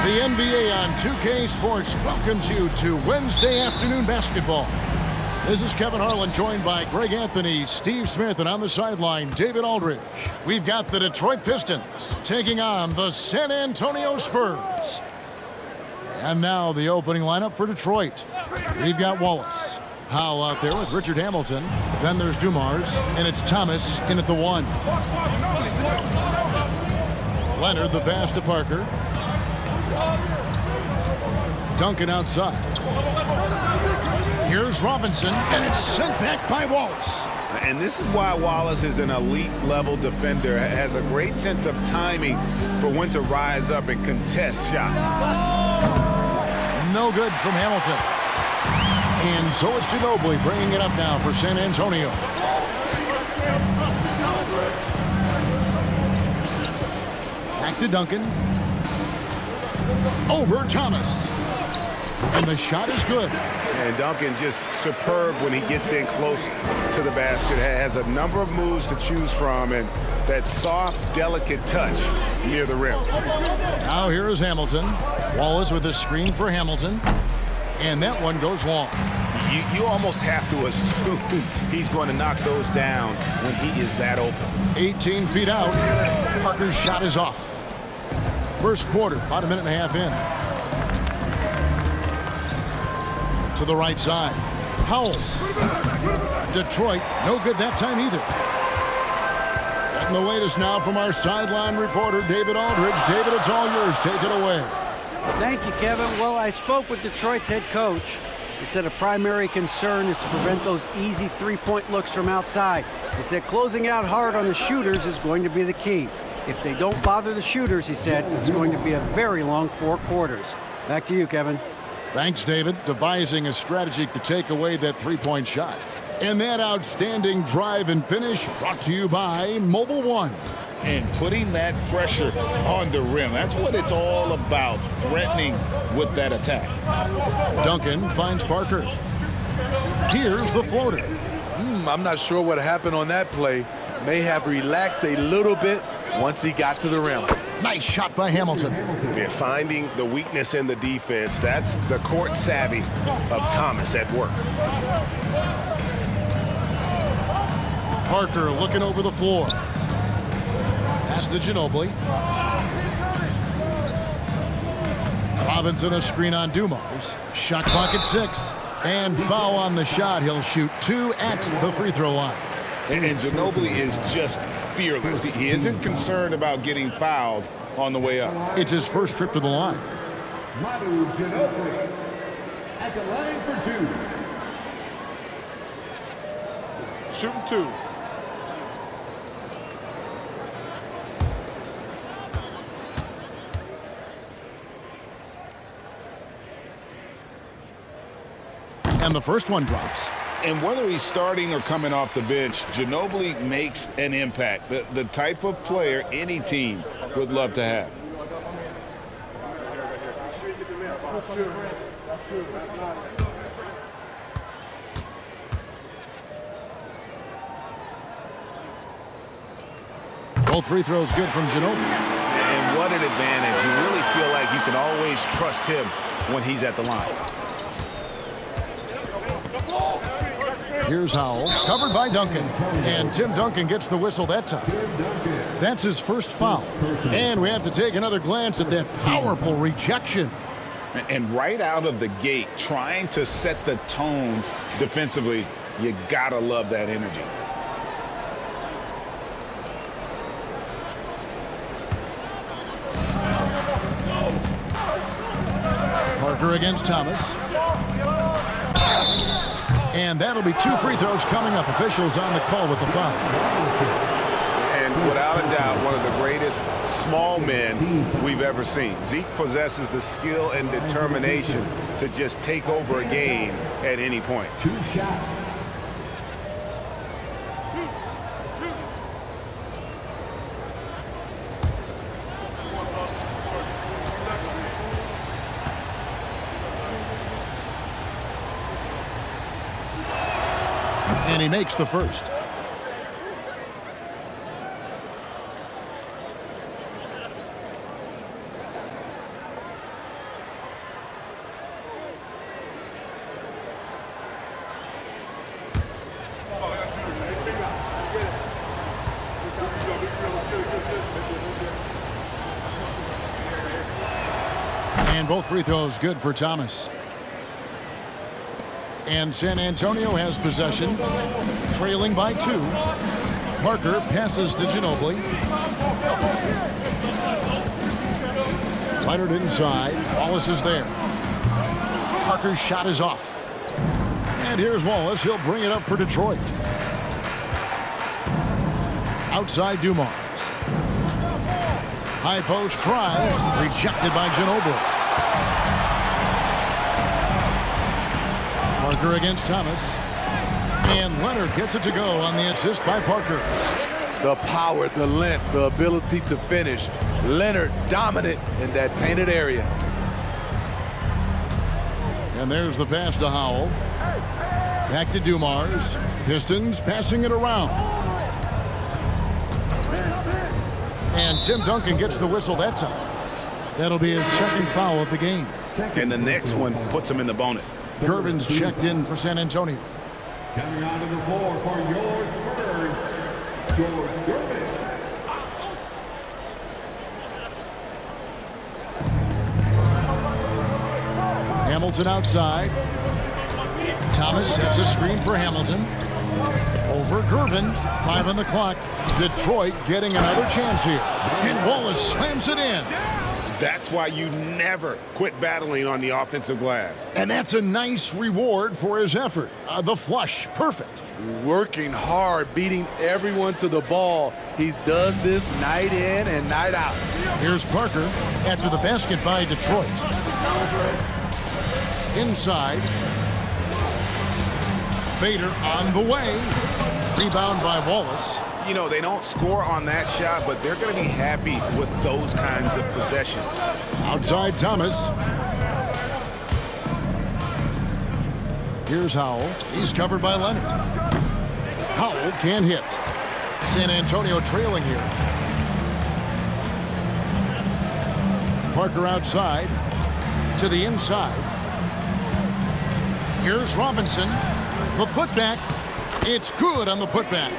The NBA on 2K Sports welcomes you to Wednesday afternoon basketball. This is Kevin Harlan, joined by Greg Anthony, Steve Smith, and on the sideline, David Aldridge. We've got the Detroit Pistons taking on the San Antonio Spurs. And now the opening lineup for Detroit. We've got Wallace. Howell out there with Richard Hamilton. Then there's Dumars, and it's Thomas in at the 1. Leonard, the pass to Parker. Duncan outside. Here's Robinson, and it's sent back by Wallace. And this is why Wallace is an elite-level defender, has a great sense of timing for when to rise up and contest shots. No good from Hamilton. And so it's Ginobili bringing it up now for San Antonio. Back to Duncan. Over Thomas. And the shot is good. And Duncan just superb when he gets in close to the basket. Has a number of moves to choose from, and that soft, delicate touch near the rim. Now here is Hamilton. Wallace with a screen for Hamilton. And that one goes long. You almost have to assume he's going to knock those down when he is that open. 18 feet out. Parker's shot is off. First quarter, about a minute and a half in. To the right side. Howell. Detroit, no good that time either. Getting the latest now from our sideline reporter, David Aldridge. David, it's all yours. Take it away. Thank you, Kevin. Well, I spoke with Detroit's head coach. He said a primary concern is to prevent those easy three-point looks from outside. He said closing out hard on the shooters is going to be the key. If they don't bother the shooters, he said, it's going to be a very long 4 quarters. Back to you, Kevin. Thanks, David. Devising a strategy to take away that three-point shot. And that outstanding drive and finish brought to you by Mobile One. And putting that pressure on the rim. That's what it's all about, threatening with that attack. Duncan finds Parker. Here's the floater. I'm not sure what happened on that play. May have relaxed a little bit once he got to the rim. Nice shot by Hamilton. Yeah, finding the weakness in the defense. That's the court savvy of Thomas at work. Parker looking over the floor. Pass to Ginobili. Robinson a screen on Dumars. Shot clock at 6. And foul on the shot. He'll shoot 2 at the free throw line. And Ginobili is just fearless. He isn't concerned about getting fouled on the way up. It's his first trip to the line. Manu Ginobili at the line for 2. Shooting 2. And the first one drops. And whether he's starting or coming off the bench, Ginobili makes an impact. The type of player any team would love to have. Both free throws good from Ginobili. And what an advantage. You really feel like you can always trust him when he's at the line. Here's Howell, covered by Duncan. And Tim Duncan gets the whistle that time. That's his first foul. And we have to take another glance at that powerful rejection. And right out of the gate, trying to set the tone defensively, you gotta love that energy. Parker against Thomas. And that'll be 2 free throws coming up. Officials on the call with the foul. And without a doubt, one of the greatest small men we've ever seen. Zeke possesses the skill and determination to just take over a game at any point. 2 shots. And he makes the first. And both free throws good for Thomas. And San Antonio has possession, trailing by 2. Parker passes to Ginobili. Leonard inside. Wallace is there. Parker's shot is off. And here's Wallace. He'll bring it up for Detroit. Outside Dumars. High post try. Rejected by Ginobili. Parker against Thomas. And Leonard gets it to go on the assist by Parker. The power, the length, the ability to finish. Leonard dominant in that painted area. And there's the pass to Howell. Back to Dumars. Pistons passing it around. And Tim Duncan gets the whistle that time. That'll be his second foul of the game. And the next one puts him in the bonus. Gervin's checked in for San Antonio. Coming onto the floor for your Spurs, George Gervin. Hamilton outside. Thomas sets a screen for Hamilton. Over Gervin. 5 on the clock. Detroit getting another chance here. And Wallace slams it in. That's why you never quit battling on the offensive glass. And that's a nice reward for his effort. The flush, perfect. Working hard, beating everyone to the ball. He does this night in and night out. Here's Parker after the basket by Detroit. Inside. Fader on the way. Rebound by Wallace. You know, they don't score on that shot, but they're going to be happy with those kinds of possessions. Outside Thomas. Here's Howell. He's covered by Leonard. Howell can't hit. San Antonio trailing here. Parker outside. To the inside. Here's Robinson. The putback. It's good on the putback.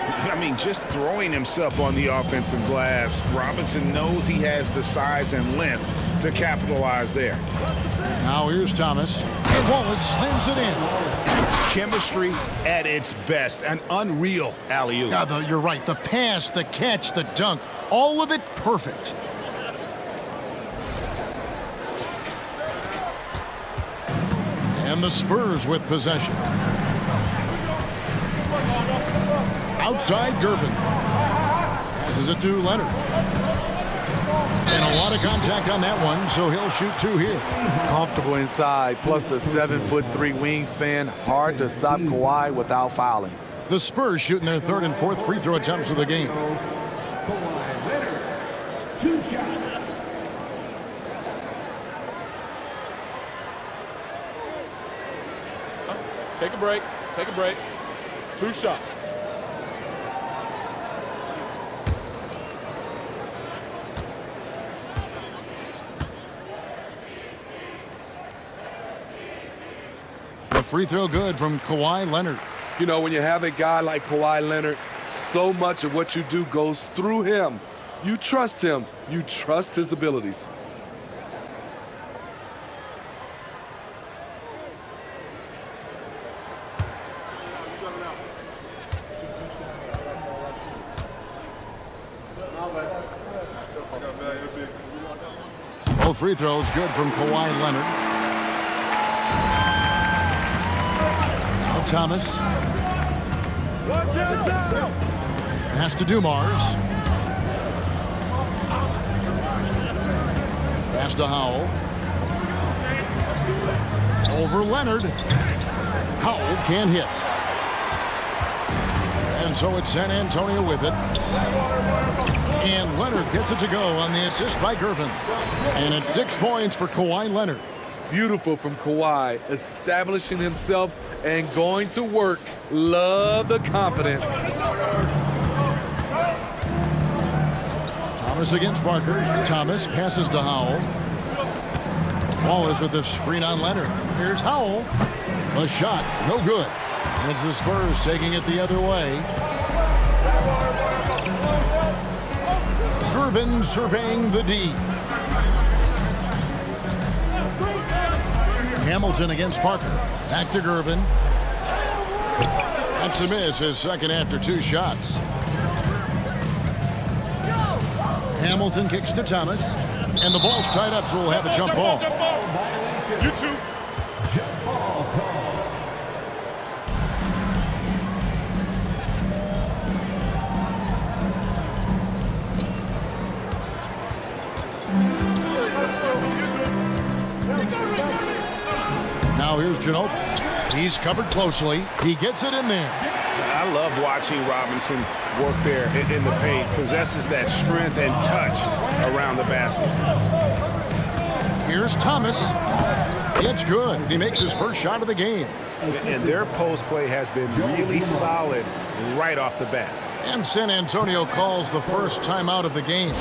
I mean, just throwing himself on the offensive glass, Robinson knows he has the size and length to capitalize there. Now here's Thomas. And Wallace slams it in. Chemistry at its best. An unreal alley-oop. You're right. The pass, the catch, the dunk, all of it perfect. And the Spurs with possession. Outside Gervin. Passes it to Leonard. And a lot of contact on that one, so he'll shoot 2 here. Comfortable inside, plus the 7'3" wingspan. Hard to stop Kawhi without fouling. The Spurs shooting their 3rd and 4th free throw attempts of the game. Kawhi Leonard, 2 shots. Take a break. Take a break. 2 shots. The free throw good from Kawhi Leonard. You know, when you have a guy like Kawhi Leonard, so much of what you do goes through him. You trust him. You trust his abilities. Both free throws good from Kawhi Leonard. Now Thomas. Pass to Dumars. Pass to Howell. Over Leonard. Howell can't hit. And so it's San Antonio with it. And Leonard gets it to go on the assist by Gervin. And it's 6 points for Kawhi Leonard. Beautiful from Kawhi, establishing himself and going to work. Love the confidence. Thomas against Parker. Thomas passes to Howell. Wallace with the screen on Leonard. Here's Howell. A shot, no good. And it's the Spurs taking it the other way. Gervin surveying the D. Hamilton against Parker. Back to Gervin. That's a miss, his second after 2 shots. Hamilton kicks to Thomas. And the ball's tied up, so we'll have a jump ball. You too. Now here's Ginobili. He's covered closely. He gets it in there. I love watching Robinson work there in the paint. Possesses that strength and touch around the basket. Here's Thomas. It's good. He makes his first shot of the game. And their post play has been really solid right off the bat. And San Antonio calls the first timeout of the game.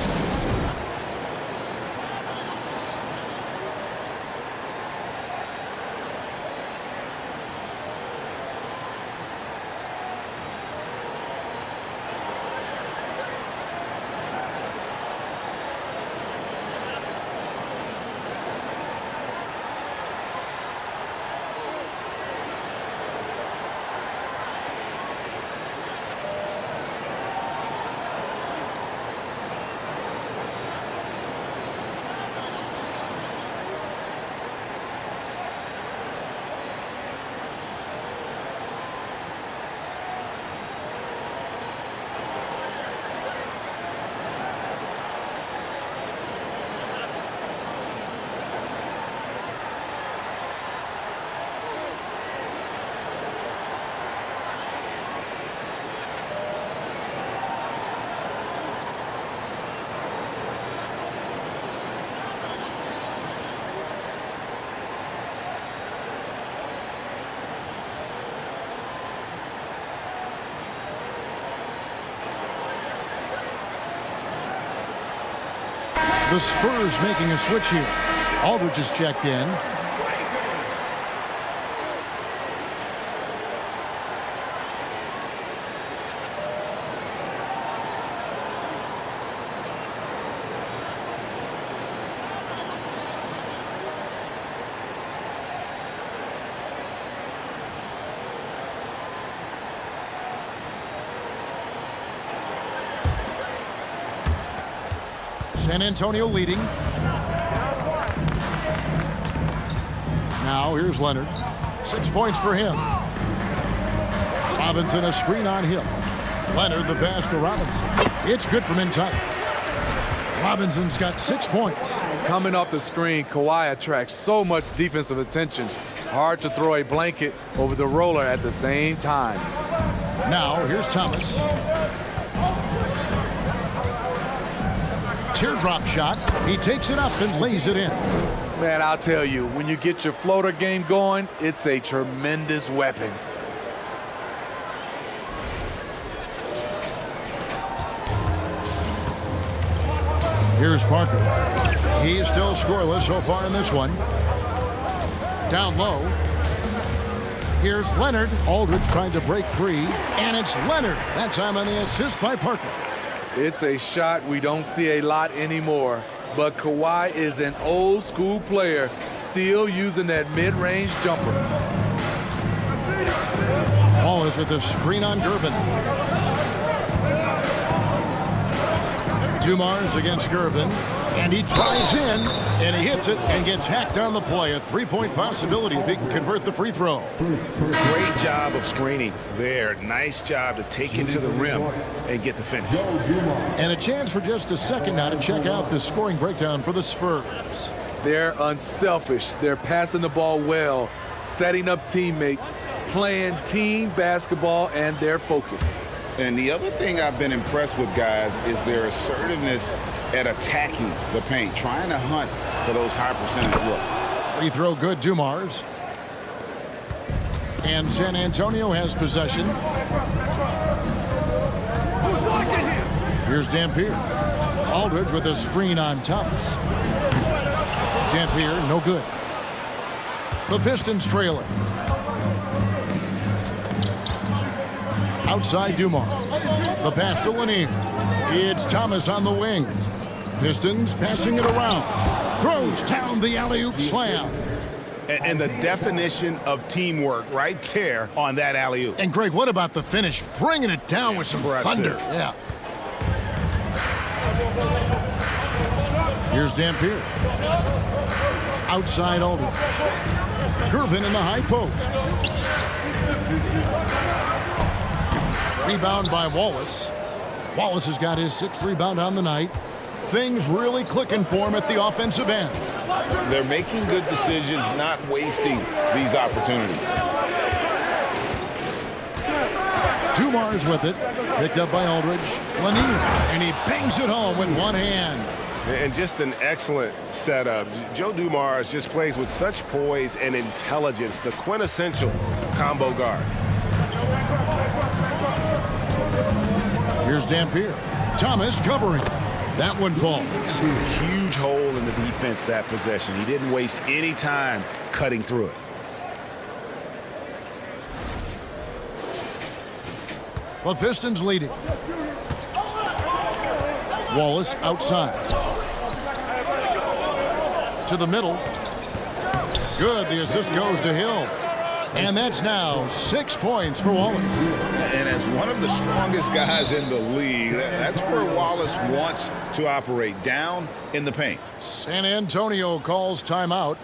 The Spurs making a switch here. Aldridge is checked in. San Antonio leading. Now here's Leonard. 6 points for him. Robinson a screen on him. Leonard the pass to Robinson. It's good from inside. Robinson's got 6 points. Coming off the screen, Kawhi attracts so much defensive attention. Hard to throw a blanket over the roller at the same time. Now here's Thomas. Teardrop shot. He takes it up and lays it in. Man, I'll tell you, when you get your floater game going, it's a tremendous weapon. Here's Parker. He's still scoreless so far in this one. Down low. Here's Leonard. Aldridge trying to break free. And it's Leonard. That time on the assist by Parker. It's a shot we don't see a lot anymore. But Kawhi is an old school player, still using that mid-range jumper. Ball is with the screen on Gervin. Dumars against Gervin. And he drives in, and he hits it and gets hacked on the play. A three-point possibility if he can convert the free throw. Great job of screening there. Nice job to take it to the rim and get the finish. And a chance for just a second now to check out the scoring breakdown for the Spurs. They're unselfish. They're passing the ball well, setting up teammates, playing team basketball, and their focus. And the other thing I've been impressed with, guys, is their assertiveness at attacking the paint, trying to hunt for those high percentage looks. Free throw good, Dumars. And San Antonio has possession. Here's Dampier. Aldridge with a screen on Thomas. Dampier, no good. The Pistons trailing. Outside Dumars. The pass to Lanier. It's Thomas on the wing. Pistons passing it around. Throws down the alley-oop slam. And the definition of teamwork right there on that alley-oop. And, Greg, what about the finish? Bringing it down with some thunder. Yeah. Here's Dampier. Outside Aldridge. Gervin in the high post. Rebound by Wallace. Wallace has got his 6th rebound on the night. Things really clicking for him at the offensive end. They're making good decisions, not wasting these opportunities. Dumars with it. Picked up by Aldridge. Lanier. And he bangs it home with one hand. And just an excellent setup. Joe Dumars just plays with such poise and intelligence, the quintessential combo guard. Here's Dampier. Thomas covering. That one falls. Huge hole in the defense that possession. He didn't waste any time cutting through it. The Pistons leading. Wallace outside. To the middle. Good. The assist goes to Hill. And that's now 6 points for Wallace. And as one of the strongest guys in the league, that's where Wallace wants to operate, down in the paint. San Antonio calls timeout.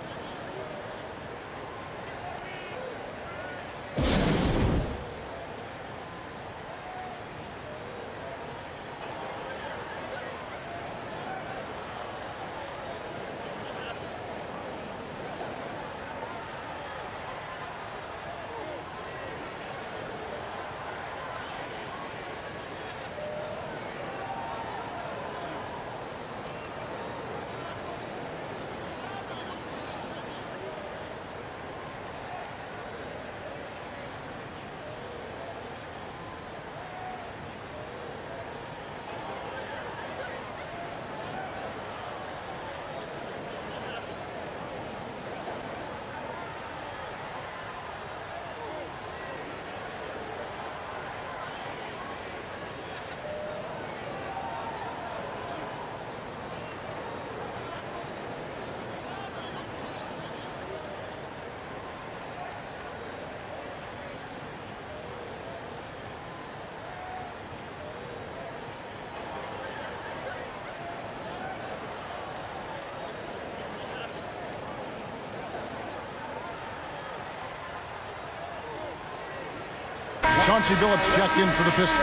Chauncey Billups checked in for the Pistons.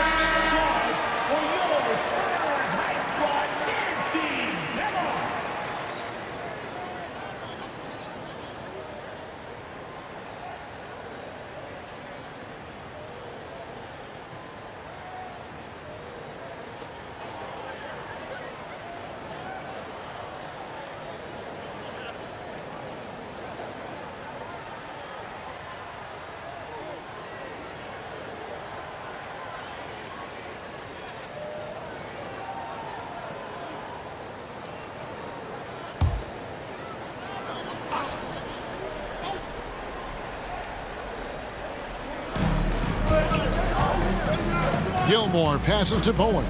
Gilmore passes to Bowen.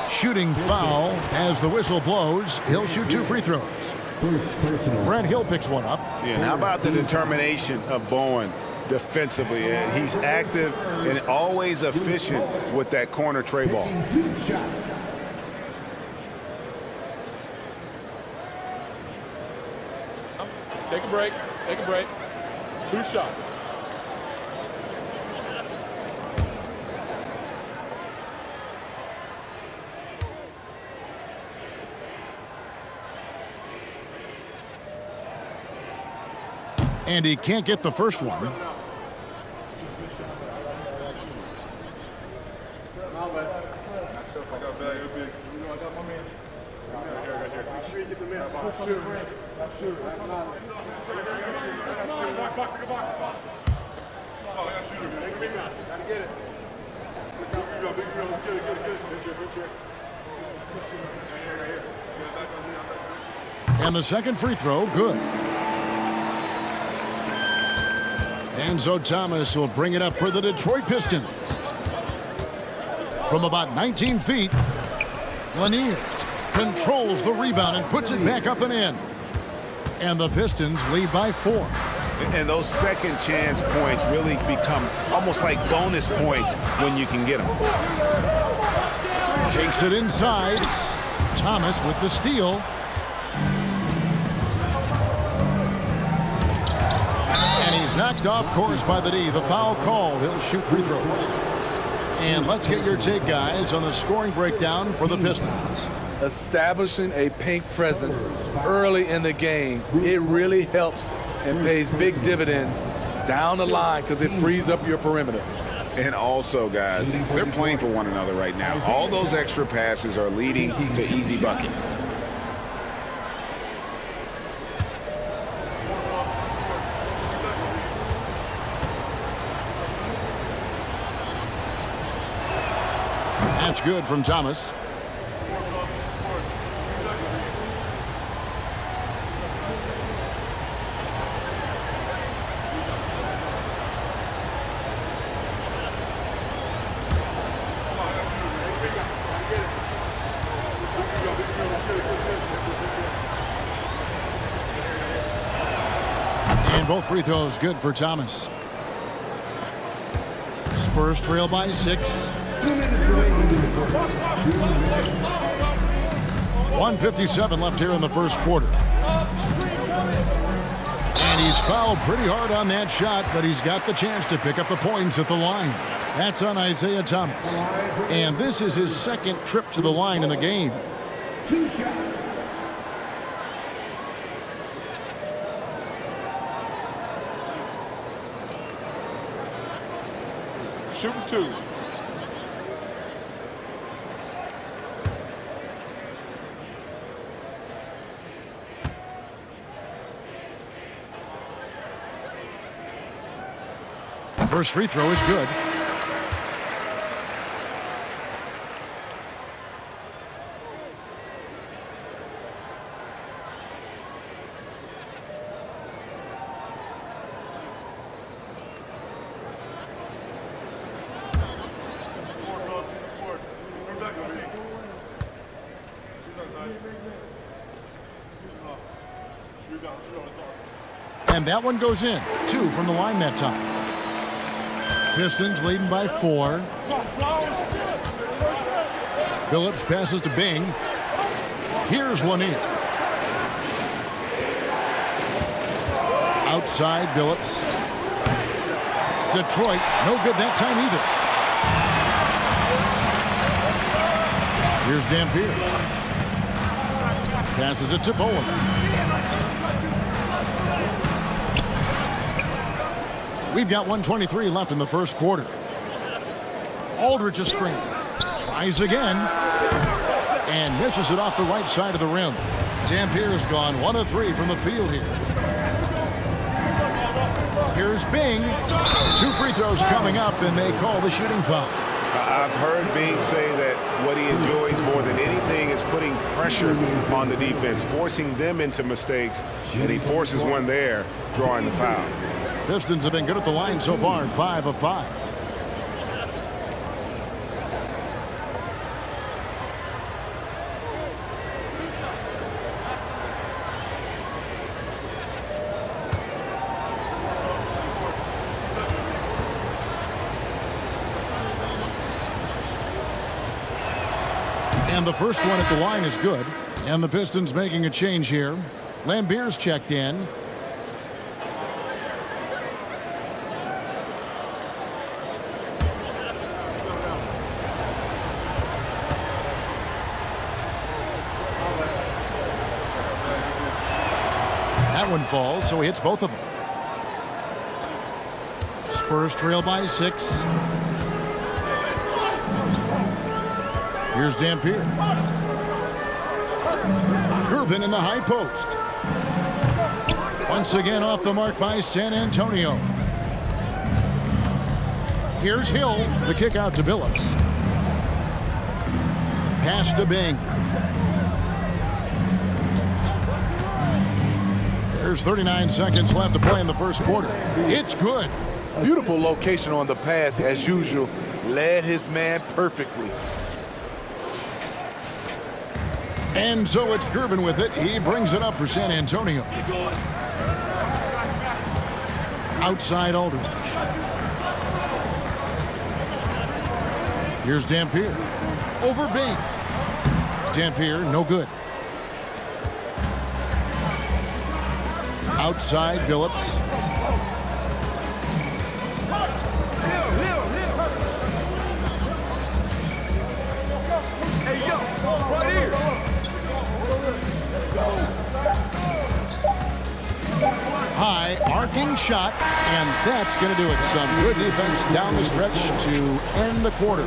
Shooting foul as the whistle blows. He'll shoot 2 free throws. Brad Hill picks one up. Yeah, and how about the determination of Bowen defensively? He's active and always efficient with that corner tray ball. Take a break. Take a break. 2 shots. And he can't get the first one. And the second free throw, good. Enzo Thomas will bring it up for the Detroit Pistons. From about 19 feet, Lanier controls the rebound and puts it back up and in. And the Pistons lead by 4. And those second chance points really become almost like bonus points when you can get them. Takes it inside. Thomas with the steal. And he's knocked off course by the D. The foul called. He'll shoot free throws. And let's get your take, guys, on the scoring breakdown for the Pistons. Establishing a paint presence early in the game, it really helps and pays big dividends down the line because it frees up your perimeter. And also, guys, they're playing for one another right now. All those extra passes are leading to easy buckets. That's good from Thomas. And both free throws good for Thomas. Spurs trail by 6. 1:57 left here in the first quarter. And he's fouled pretty hard on that shot, but he's got the chance to pick up the points at the line. That's on Isaiah Thomas. And this is his second trip to the line in the game. 2 shots. Shooting 2. First free throw is good. And that one goes in. 2 from the line that time. Pistons leading by 4. Phillips passes to Bing. Here's Lanier. Outside Phillips. Detroit, no good that time either. Here's Dampier. Passes it to Bowen. We've got 1:23 left in the first quarter. Aldridge a screen. Tries again. And misses it off the right side of the rim. Dampier's gone 1 of 3 from the field here. Here's Bing. 2 free throws coming up, and they call the shooting foul. I've heard Bing say that what he enjoys more than anything is putting pressure on the defense, forcing them into mistakes, and he forces one there, drawing the foul. Pistons have been good at the line so far, 5 of 5. And the first one at the line is good. And the Pistons making a change here. Lambier's checked in. That one falls, so he hits both of them. Spurs trail by 6. Here's Dampier. Gervin in the high post. Once again off the mark by San Antonio. Here's Hill. The kick out to Phillips. Pass to Bing. There's 39 seconds left to play in the first quarter. It's good. Beautiful location on the pass, as usual. Led his man perfectly. And so it's Gervin with it. He brings it up for San Antonio. Outside Aldridge. Here's Dampier. Over Bing. Dampier, no good. Outside Phillips. High arcing shot, and that's going to do it. Some good defense down the stretch to end the quarter.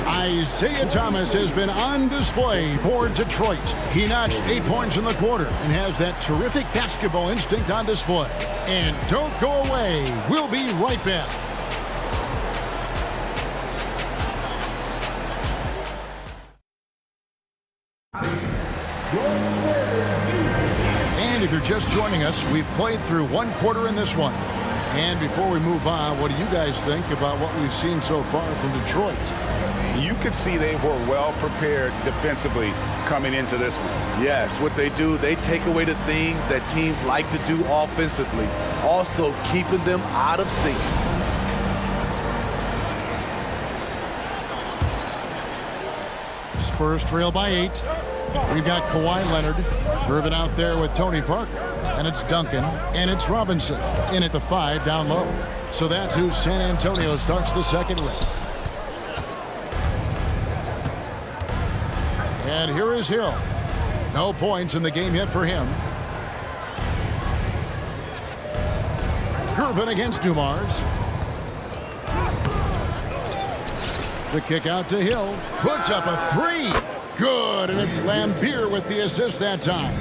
Isaiah Thomas has been on display for Detroit. He notched 8 points in the quarter and has that terrific basketball instinct on display. And don't go away. We'll be right back. And if you're just joining us, we've played through one quarter in this one. And before we move on, what do you guys think about what we've seen so far from Detroit? You could see they were well prepared defensively coming into this one. Yes, what they do, they take away the things that teams like to do offensively, also keeping them out of sync. Spurs trail by 8. We've got Kawhi Leonard, Irvin out there with Tony Parker, and it's Duncan, and it's Robinson in at the 5 down low. So that's who San Antonio starts the second with. And here is Hill. No points in the game yet for him. Gervin against Dumars. The kick out to Hill. Puts up a 3. Good, and it's Lambier with the assist that time.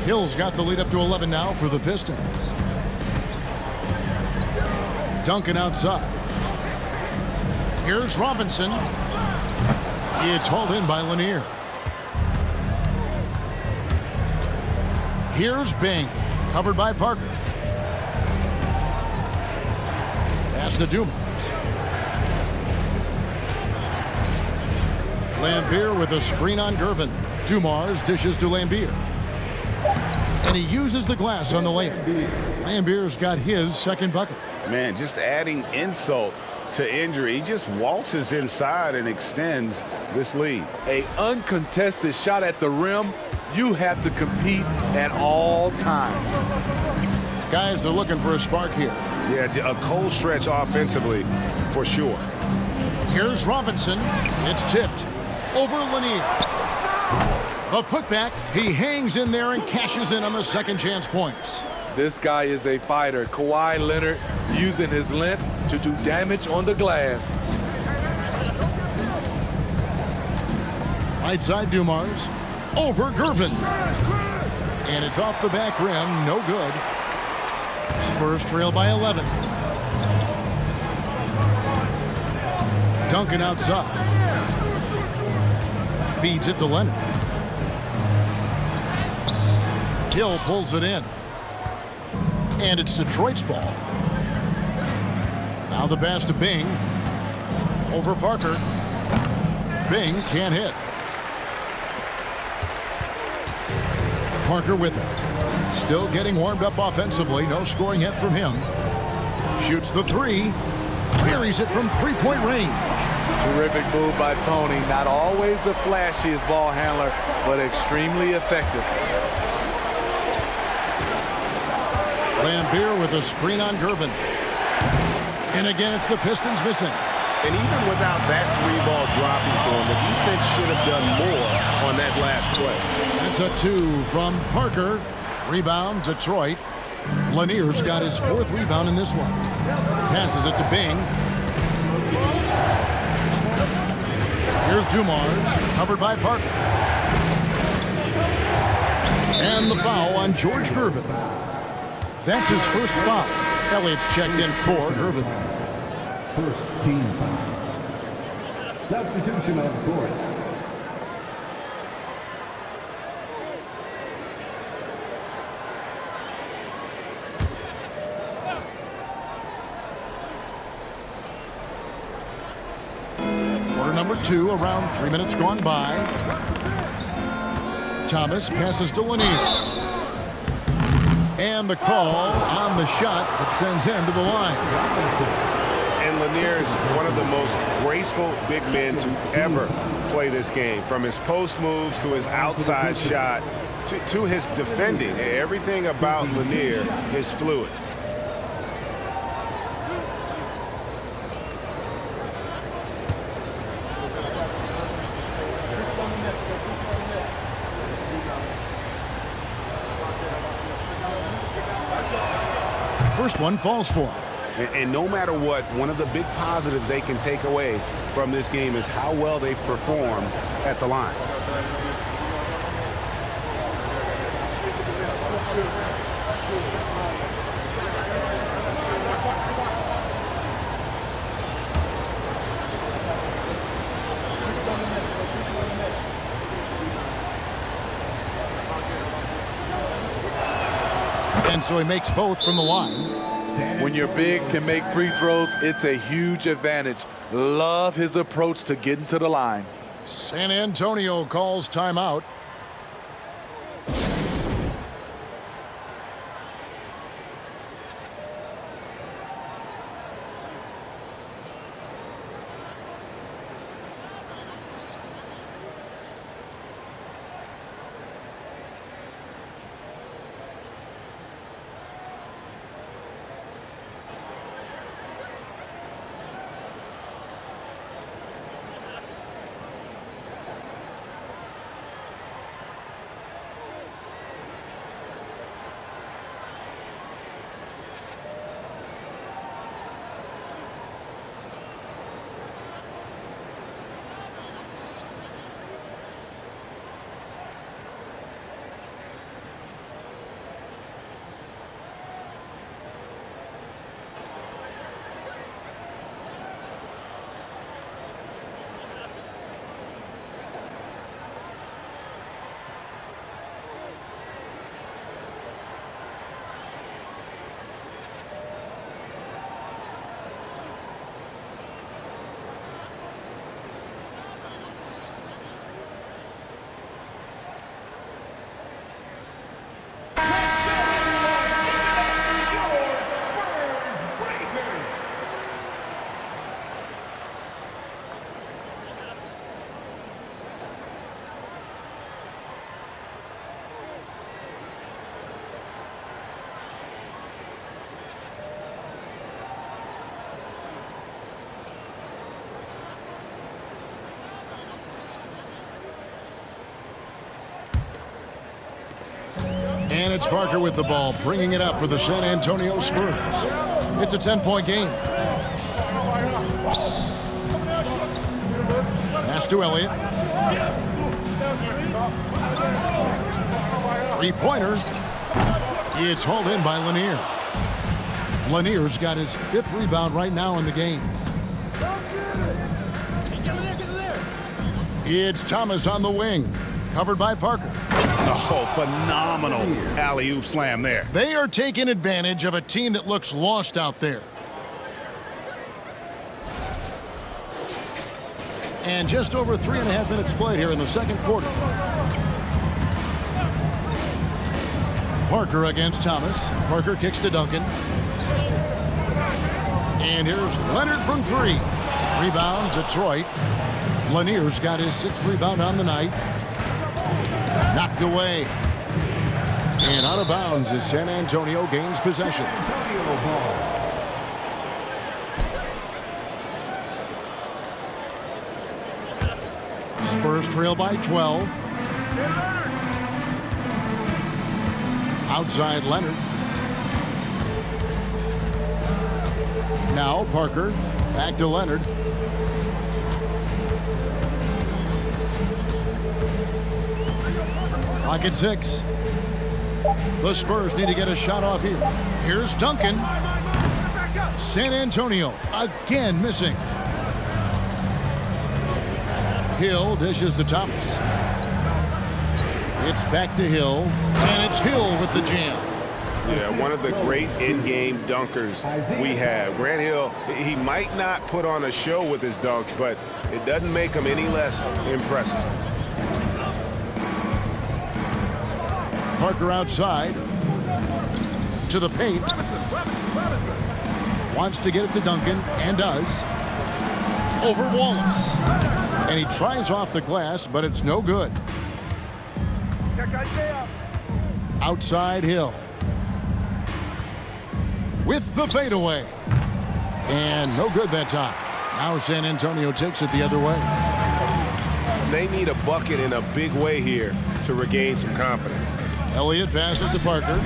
Hill's got the lead up to 11 now for the Pistons. Duncan outside. Here's Robinson. It's hauled in by Lanier. Here's Bing, covered by Parker. Pass to Dumars. Lambier with a screen on Gervin. Dumars dishes to Lambier. And he uses the glass on the layup. Lambier's got his second bucket. Man, just adding insult to injury. He just waltzes inside and extends this lead. An uncontested shot at the rim, you have to compete at all times. Guys are looking for a spark here. Yeah, a cold stretch offensively for sure. Here's Robinson. It's tipped over Lanier. The putback. He hangs in there and cashes in on the second chance points. This guy is a fighter. Kawhi Leonard using his length to do damage on the glass. Right side Dumars. Over Gervin. And it's off the back rim. No good. Spurs trail by 11. Duncan outside. Feeds it to Leonard. Hill pulls it in. And it's Detroit's ball. Now the pass to Bing. Over Parker. Bing can't hit. Parker with it. Still getting warmed up offensively. No scoring yet from him. Shoots the 3. Buries it from three-point range. Terrific move by Tony. Not always the flashiest ball handler, but extremely effective. Lambier with a screen on Gervin. And again, it's the Pistons missing. And even without that 3-ball dropping for him, the defense should have done more on that last play. That's a 2 from Parker. Rebound, Detroit. Lanier's got his 4th rebound in this one. Passes it to Bing. Here's Dumars, covered by Parker. And the foul on George Gervin. That's his first foul. Elliott's checked in for Gervin. First team foul. Substitution on the court. number 2, around 3 minutes gone by. Thomas passes to Lanier. And the call on the shot that sends him to the line. And Lanier is one of the most graceful big men to ever play this game. From his post moves to his outside shot to his defending. Everything about Lanier is fluid. First one falls for him. And no matter what, one of the big positives they can take away from this game is how well they perform at the line. And so he makes both from the line. When your bigs can make free throws, it's a huge advantage. Love his approach to getting to the line. San Antonio calls timeout. And it's Parker with the ball, bringing it up for the San Antonio Spurs. It's a 10-point game. Pass to Elliott. Three-pointer. It's hauled in by Lanier. Lanier's got his 5th rebound right now in the game. It's Thomas on the wing, covered by Parker. Oh, phenomenal alley-oop slam there. They are taking advantage of a team that looks lost out there. And just over 3.5 minutes played here in the second quarter. Parker against Thomas. Parker kicks to Duncan. And here's Leonard from 3. Rebound, Detroit. Lanier's got his 6th rebound on the night. Knocked away. And out of bounds as San Antonio gains possession. Spurs trail by 12. Outside Leonard. Now Parker. Back to Leonard. Clock at 6. The Spurs need to get a shot off here. Here's Duncan. San Antonio again missing. Hill dishes to Thomas. It's back to Hill, and it's Hill with the jam. Yeah, one of the great in-game dunkers we have. Grant Hill, he might not put on a show with his dunks, but it doesn't make him any less impressive. Parker outside to the paint. Wants to get it to Duncan, and does. Over Wallace. And he tries off the glass, but it's no good. Outside Hill. With the fadeaway. And no good that time. Now San Antonio takes it the other way. They need a bucket in a big way here to regain some confidence. Elliott passes to Parker.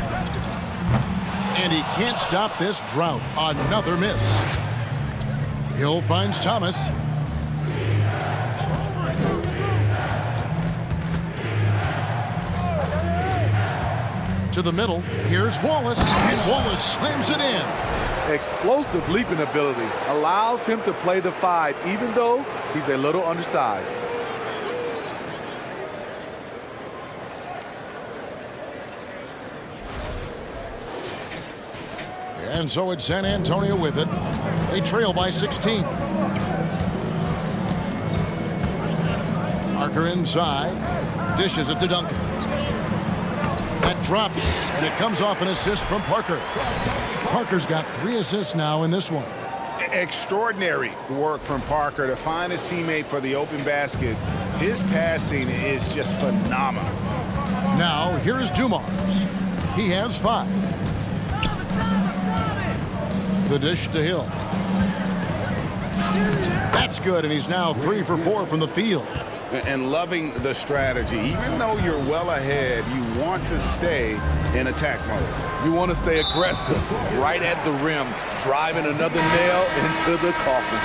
And he can't stop this drought. Another miss. Hill finds Thomas. To the middle. Here's Wallace. And Wallace slams it in. Explosive leaping ability allows him to play the 5, even though he's a little undersized. And so it's San Antonio with it. They trail by 16. Parker inside. Dishes it to Duncan. That drops, and it comes off an assist from Parker. Parker's got 3 assists now in this one. Extraordinary work from Parker to find his teammate for the open basket. His passing is just phenomenal. Now, here is Dumars. He has 5. The dish to Hill. That's good, and he's now 3 for 4 from the field. And loving the strategy. Even though you're well ahead, you want to stay in attack mode. You want to stay aggressive, right at the rim, driving another nail into the coffin.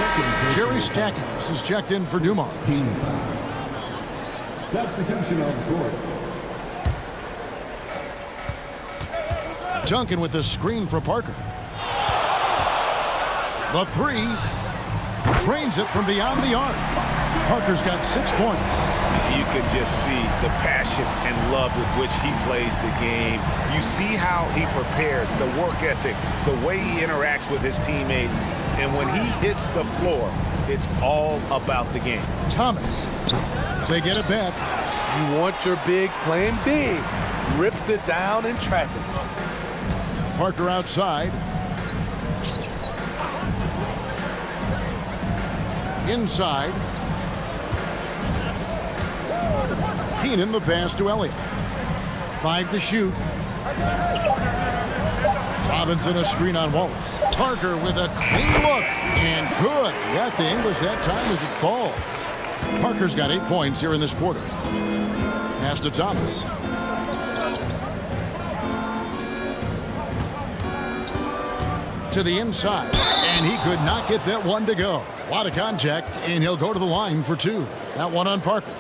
Jerry Stackhouse is checked in for Dumars. Substitution on the court. Duncan with the screen for Parker. The 3. Drains it from beyond the arc. Parker's got 6 points. You can just see the passion and love with which he plays the game. You see how he prepares, the work ethic, the way he interacts with his teammates. And when he hits the floor, it's all about the game. Thomas. They get it back. You want your bigs playing big. Rips it down in traffic. Parker outside. Inside. Keenan the pass to Elliott. 5 to shoot. Robinson a screen on Wallace. Parker with a clean look. And good. Got the English that time as it falls. Parker's got 8 points here in this quarter. Pass to Thomas. To the inside. And he could not get that one to go. A lot of contact, and he'll go to the line for 2. That one on Parker.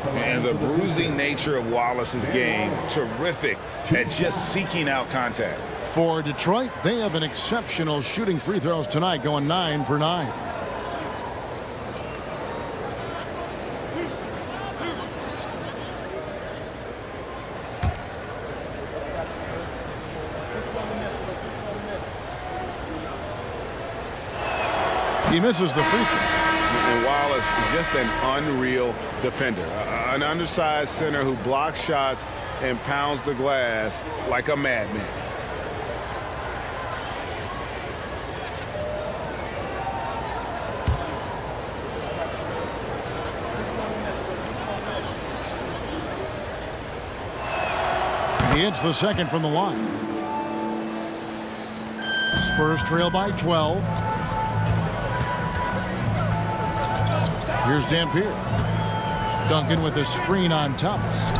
And the bruising nature of Wallace's game, terrific at just seeking out contact. For Detroit, they have an exceptional shooting free throws tonight, going 9 for 9. He misses the free throw. And Wallace, just an unreal defender. An undersized center who blocks shots and pounds the glass like a madman. He hits the second from the line. Spurs trail by 12. Here's Dampier. Duncan with a screen on Thomas.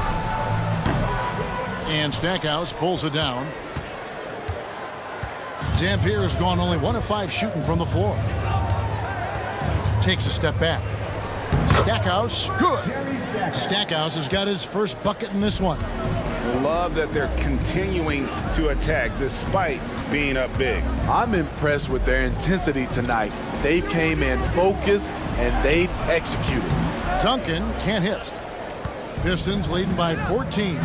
And Stackhouse pulls it down. Dampier has gone only 1 of 5 shooting from the floor. Takes a step back. Stackhouse, good. Stackhouse has got his first bucket in this one. Love that they're continuing to attack despite being up big. I'm impressed with their intensity tonight. They came in focused and they've executed. Duncan can't hit. Pistons leading by 14.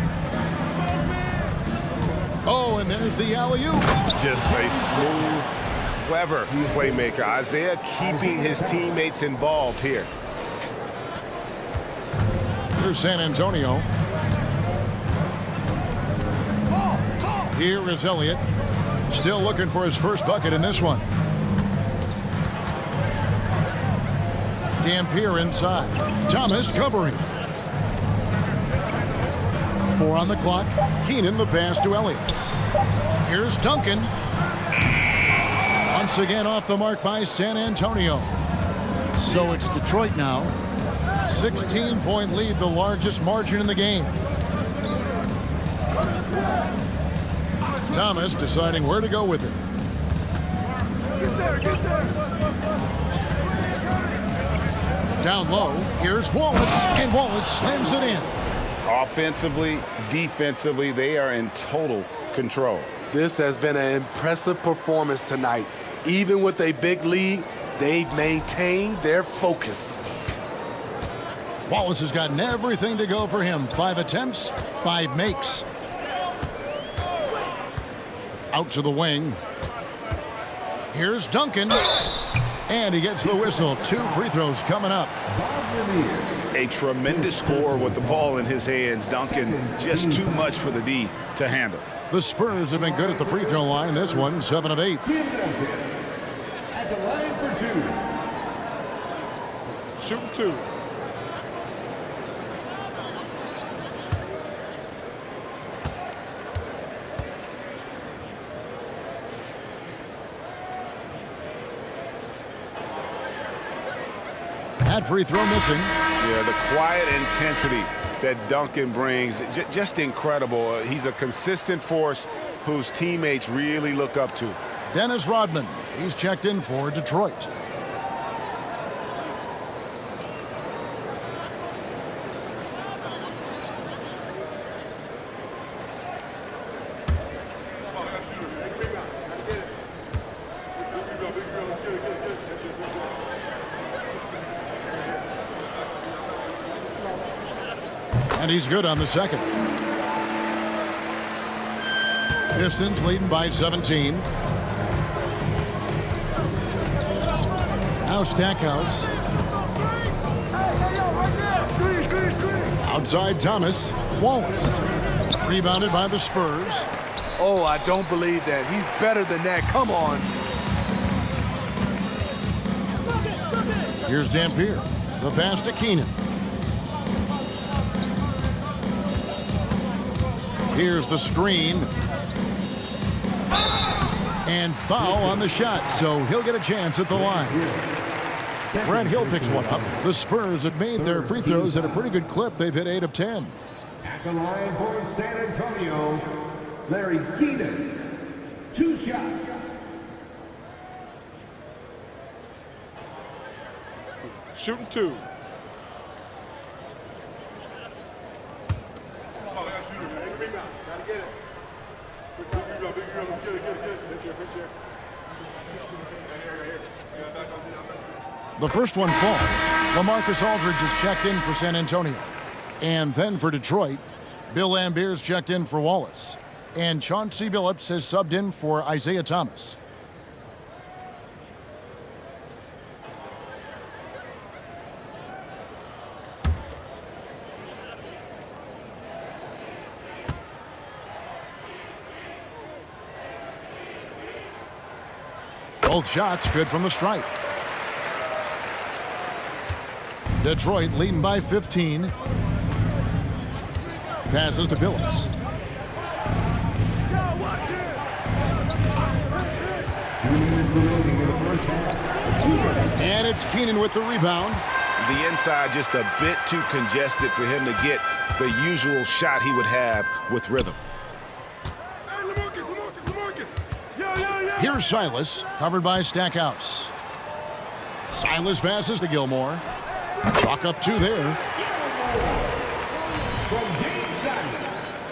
Oh, and there's the alley-oop. Just a smooth, clever playmaker. Isaiah keeping his teammates involved here. Here's San Antonio. Here is Elliott. Still looking for his first bucket in this one. Dampier inside. Thomas covering. 4 on the clock. Keenan the pass to Elliott. Here's Duncan. Once again off the mark by San Antonio. So it's Detroit now. 16-point lead, the largest margin in the game. Thomas deciding where to go with it. Down low, here's Wallace, and Wallace slams it in. Offensively, defensively, they are in total control. This has been an impressive performance tonight. Even with a big lead, they've maintained their focus. Wallace has gotten everything to go for him. 5 attempts, 5 makes. Out to the wing. Here's Duncan. And he gets the whistle. 2 free throws coming up. A tremendous score with the ball in his hands. Duncan, just too much for the D to handle. The Spurs have been good at the free throw line. This one, 7 of 8. At the line for 2. Shooting 2. That free throw missing. Yeah, the quiet intensity that Duncan brings, just incredible. He's a consistent force whose teammates really look up to. Dennis Rodman, he's checked in for Detroit. And he's good on the second. Pistons leading by 17. Now Stackhouse. Outside Thomas. Wallace. Rebounded by the Spurs. Oh, I don't believe that. He's better than that. Come on. Here's Dampier. The pass to Keenan. Here's the screen. And foul on the shot, so he'll get a chance at the line. Brad Hill picks one up. The Spurs have made their free throws at a pretty good clip. They've hit 8 of 10. At the line for San Antonio, Larry Keenan. 2 shots. Shooting 2. The first one falls. LaMarcus Aldridge is checked in for San Antonio. And then for Detroit, Bill Lambier's checked in for Wallace. And Chauncey Billups has subbed in for Isaiah Thomas. Both shots good from the stripe. Detroit leading by 15. Passes to Billups. And it's Keenan with the rebound. The inside just a bit too congested for him to get the usual shot he would have with rhythm. Here's Silas, covered by Stackhouse. Silas passes to Gilmore. Chalk up 2 there. From James Silas.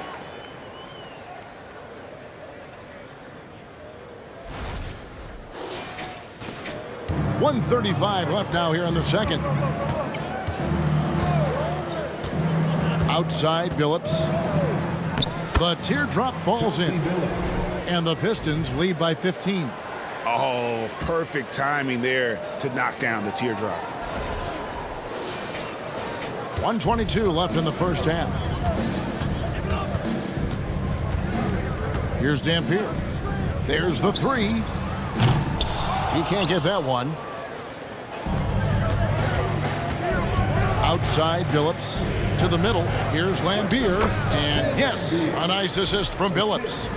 .135 left now here in the second. Outside Billups. The teardrop falls in, and the Pistons lead by 15. Oh, perfect timing there to knock down the teardrop. 1:22 left in the first half. Here's Dampier. There's the three. He can't get that one. Outside Billups to the middle. Here's Lambier. And yes, a nice assist from Billups.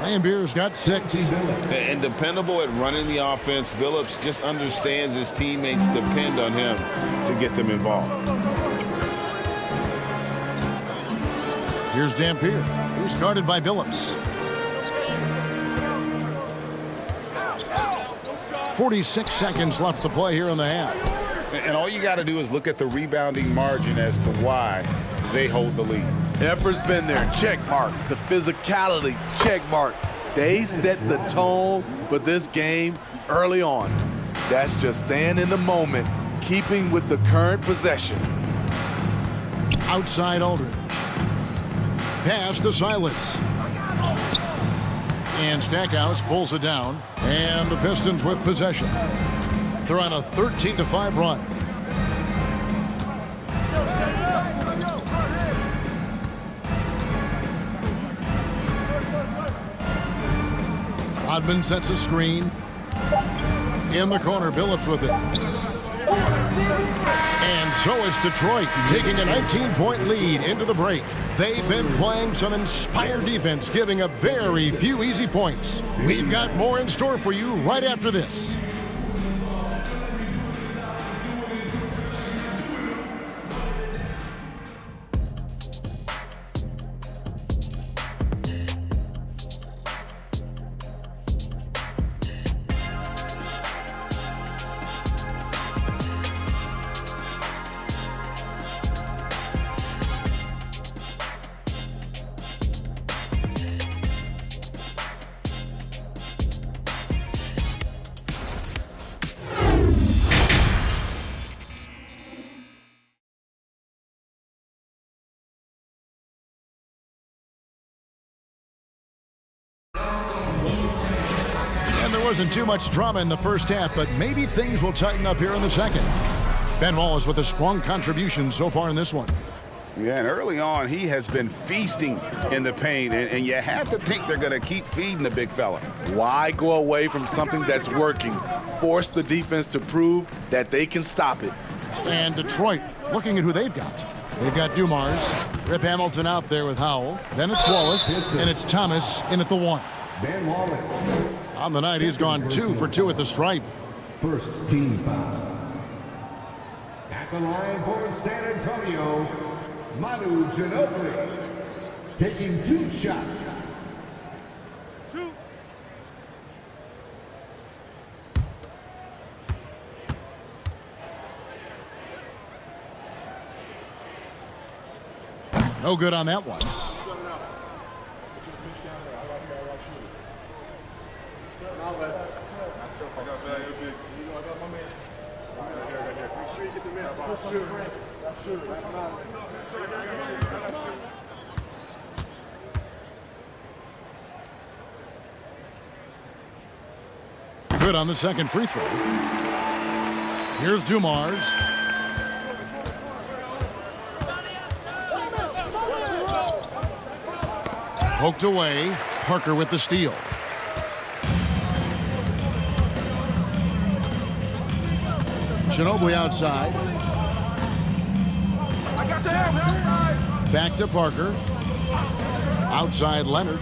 Lambier's got 6. And dependable at running the offense. Billups just understands his teammates depend on him to get them involved. Here's Dampier. He's guarded by Billups. 46 seconds left to play here in the half. And all you got to do is look at the rebounding margin as to why they hold the lead. Effort's been there, check mark. The physicality, check mark. They set the tone for this game early on. That's just staying in the moment, keeping with the current possession. Outside Aldridge. Pass to Silas. And Stackhouse pulls it down. And the Pistons with possession. They're on a 13-5 run. Rodman sets a screen. In the corner, Billups with it. And so it's Detroit taking a 19-point lead into the break. They've been playing some inspired defense, giving up very few easy points. We've got more in store for you right after this. There wasn't too much drama in the first half, but maybe things will tighten up here in the second. Ben Wallace with a strong contribution so far in this one. Yeah, and early on, he has been feasting in the paint, and you have to think they're going to keep feeding the big fella. Why go away from something that's working? Force the defense to prove that they can stop it. And Detroit, looking at who they've got. They've got Dumars, Rip Hamilton out there with Howell. Then it's Wallace, and it's Thomas in at the 1. Ben Wallace. On the night, he's gone 2 for 2 at the stripe. First team foul. At the line for San Antonio, Manu Ginobili. Taking 2 shots. No good on that one. Good on the second free throw. Here's Dumars. Poked away. Parker with the steal. Ginobili outside. Back to Parker. Outside Leonard.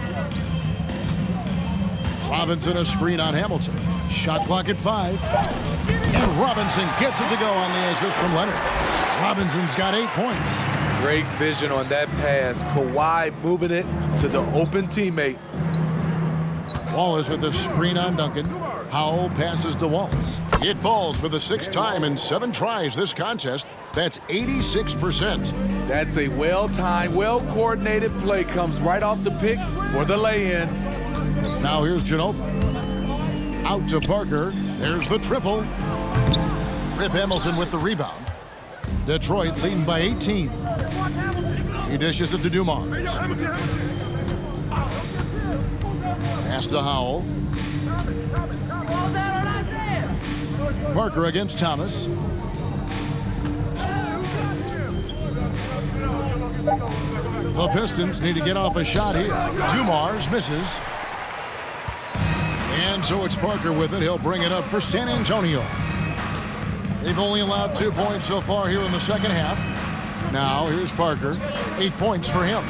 Robinson a screen on Hamilton. Shot clock at 5. And Robinson gets it to go on the assist from Leonard. Robinson's got 8 points. Great vision on that pass. Kawhi moving it to the open teammate. Wallace with a screen on Duncan. Howell passes to Wallace. It falls for the 6th time in 7 tries this contest. That's 86%. That's a well-timed, well-coordinated play. Comes right off the pick for the lay-in. Now here's Ginobili. Out to Parker. There's the triple. Rip Hamilton with the rebound. Detroit leading by 18. He dishes it to Dumars. Pass to Howell. Parker against Thomas. The Pistons need to get off a shot here. Dumars misses. And so it's Parker with it. He'll bring it up for San Antonio. They've only allowed 2 points so far here in the second half. Now here's Parker. 8 points for him.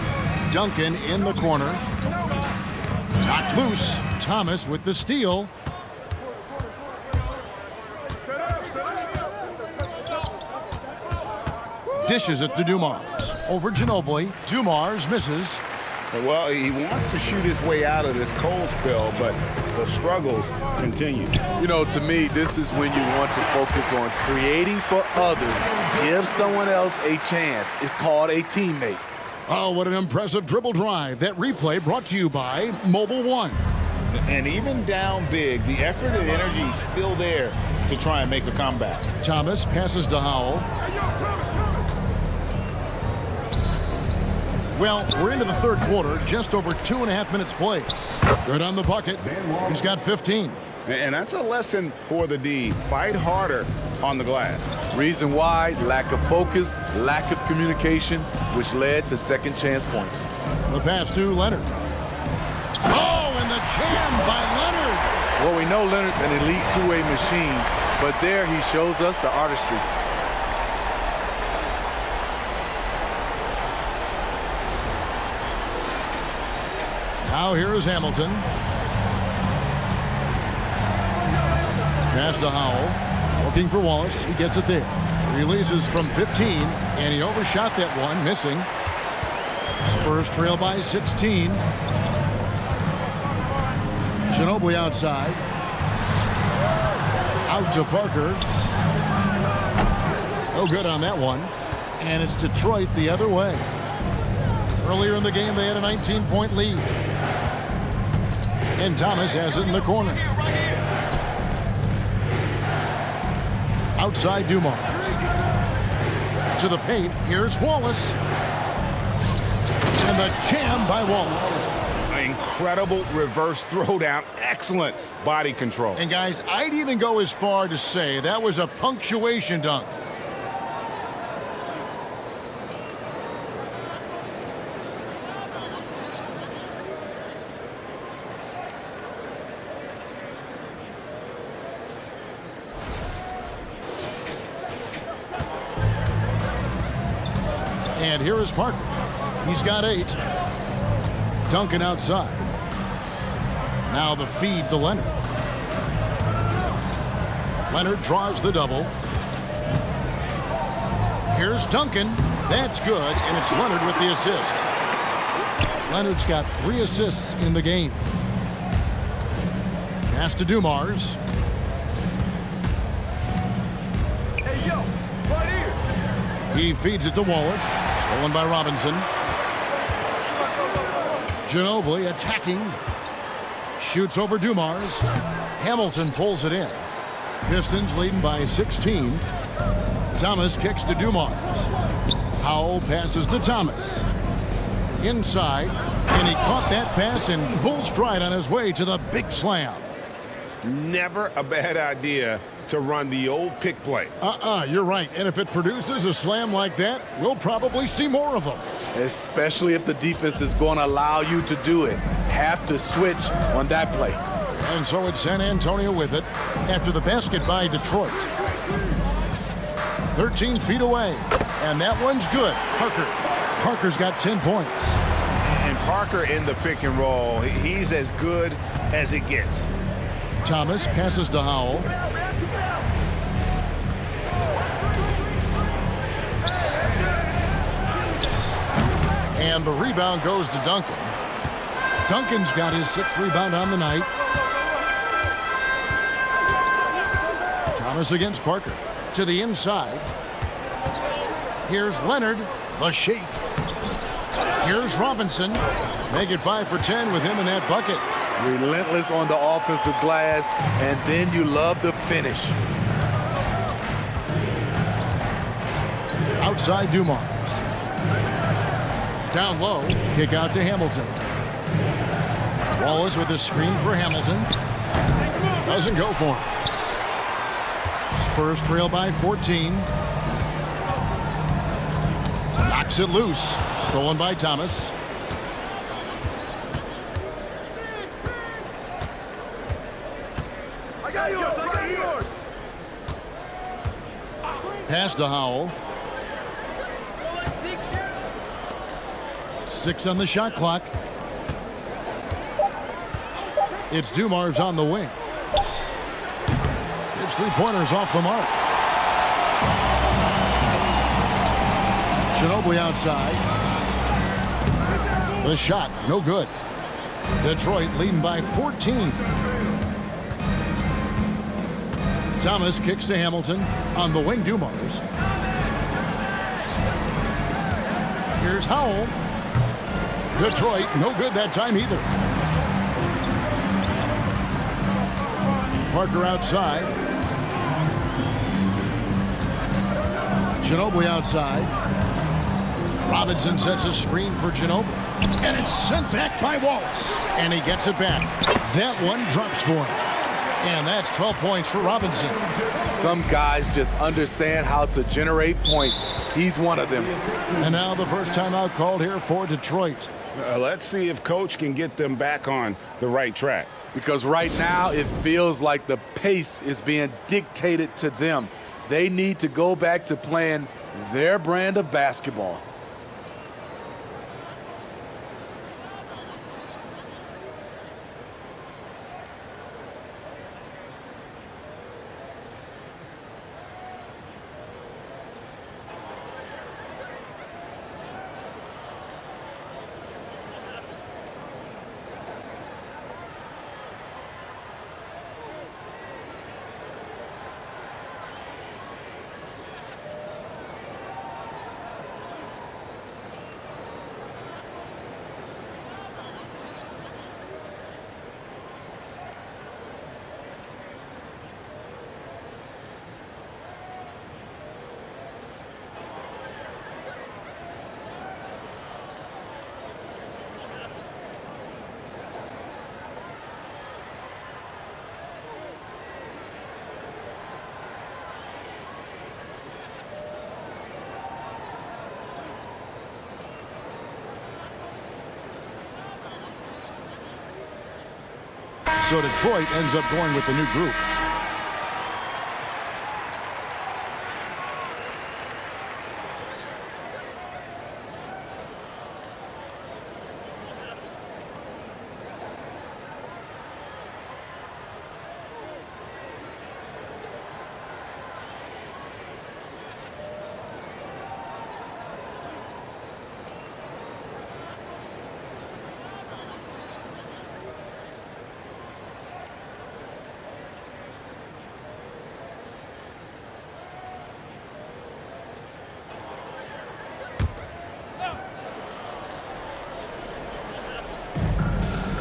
Duncan in the corner. Knocked loose. Thomas with the steal. Dishes it to Dumars. Over Ginobili. Dumars misses. Well, he wants to shoot his way out of this cold spell, but the struggles continue. You know, to me, this is when you want to focus on creating for others. Give someone else a chance. It's called a teammate. Oh, what an impressive dribble drive. That replay brought to you by Mobile One. And even down big, the effort and energy is still there to try and make a comeback. Thomas passes to Howell. Well, we're into the third quarter, just over 2.5 minutes played. Good on the bucket. He's got 15. And that's a lesson for the D. Fight harder on the glass. Reason why, lack of focus, lack of communication, which led to second chance points. The pass to Leonard. Oh, and the jam by Leonard. Well, we know Leonard's an elite two-way machine, but there he shows us the artistry. Now here is Hamilton. Pass to Howell. Looking for Wallace. He gets it there. Releases from 15, and he overshot that one, missing. Spurs trail by 16. Ginobili outside. Out to Parker. No good on that one. And it's Detroit the other way. Earlier in the game, they had a 19-point lead. And Thomas has it in the corner. Outside Dumars. To the paint. Here's Wallace. And the jam by Wallace. Incredible reverse throwdown. Excellent body control. And guys, I'd even go as far to say that was a punctuation dunk. And here is Parker. He's got 8. Duncan outside. Now the feed to Leonard. Leonard draws the double. Here's Duncan. That's good, and it's Leonard with the assist. Leonard's got 3 assists in the game. Pass to Dumars. Hey, yo, right here. He feeds it to Wallace. Stolen by Robinson. Ginobili attacking. Shoots over Dumars. Hamilton pulls it in. Pistons leading by 16. Thomas kicks to Dumars. Howell passes to Thomas. Inside. And he caught that pass in full stride on his way to the big slam. Never a bad idea to run the old pick play. You're right. And if it produces a slam like that, we'll probably see more of them. Especially if the defense is going to allow you to do it. Have to switch on that play. And so it's San Antonio with it after the basket by Detroit. 13 feet away. And that one's good. Parker's got 10 points. And Parker in the pick and roll, he's as good as it gets. Thomas passes to Howell. And the rebound goes to Duncan. Duncan's got his 6th rebound on the night. Thomas against Parker. To the inside. Here's Leonard. The shake. Here's Robinson. Make it 5 for 10 with him in that bucket. Relentless on the offensive glass, and then you love the finish. Outside Dumars. Down low. Kick out to Hamilton. Wallace with a screen for Hamilton. Doesn't go for him. Spurs trail by 14. Knocks it loose. Stolen by Thomas. I got yours. I got yours. Pass to Howell. 6 on the shot clock. It's Dumars on the wing. His three-pointers off the mark. Ginobili outside. The shot, no good. Detroit leading by 14. Thomas kicks to Hamilton. On the wing, Dumars. Here's Howell. Detroit, no good that time either. Parker outside. Ginobili outside. Robinson sets a screen for Ginobili. And it's sent back by Wallace. And he gets it back. That one drops for him. And that's 12 points for Robinson. Some guys just understand how to generate points. He's one of them. And now the first timeout called here for Detroit. Let's see if Coach can get them back on the right track. Because right now it feels like the pace is being dictated to them. They need to go back to playing their brand of basketball. So Detroit ends up going with the new group.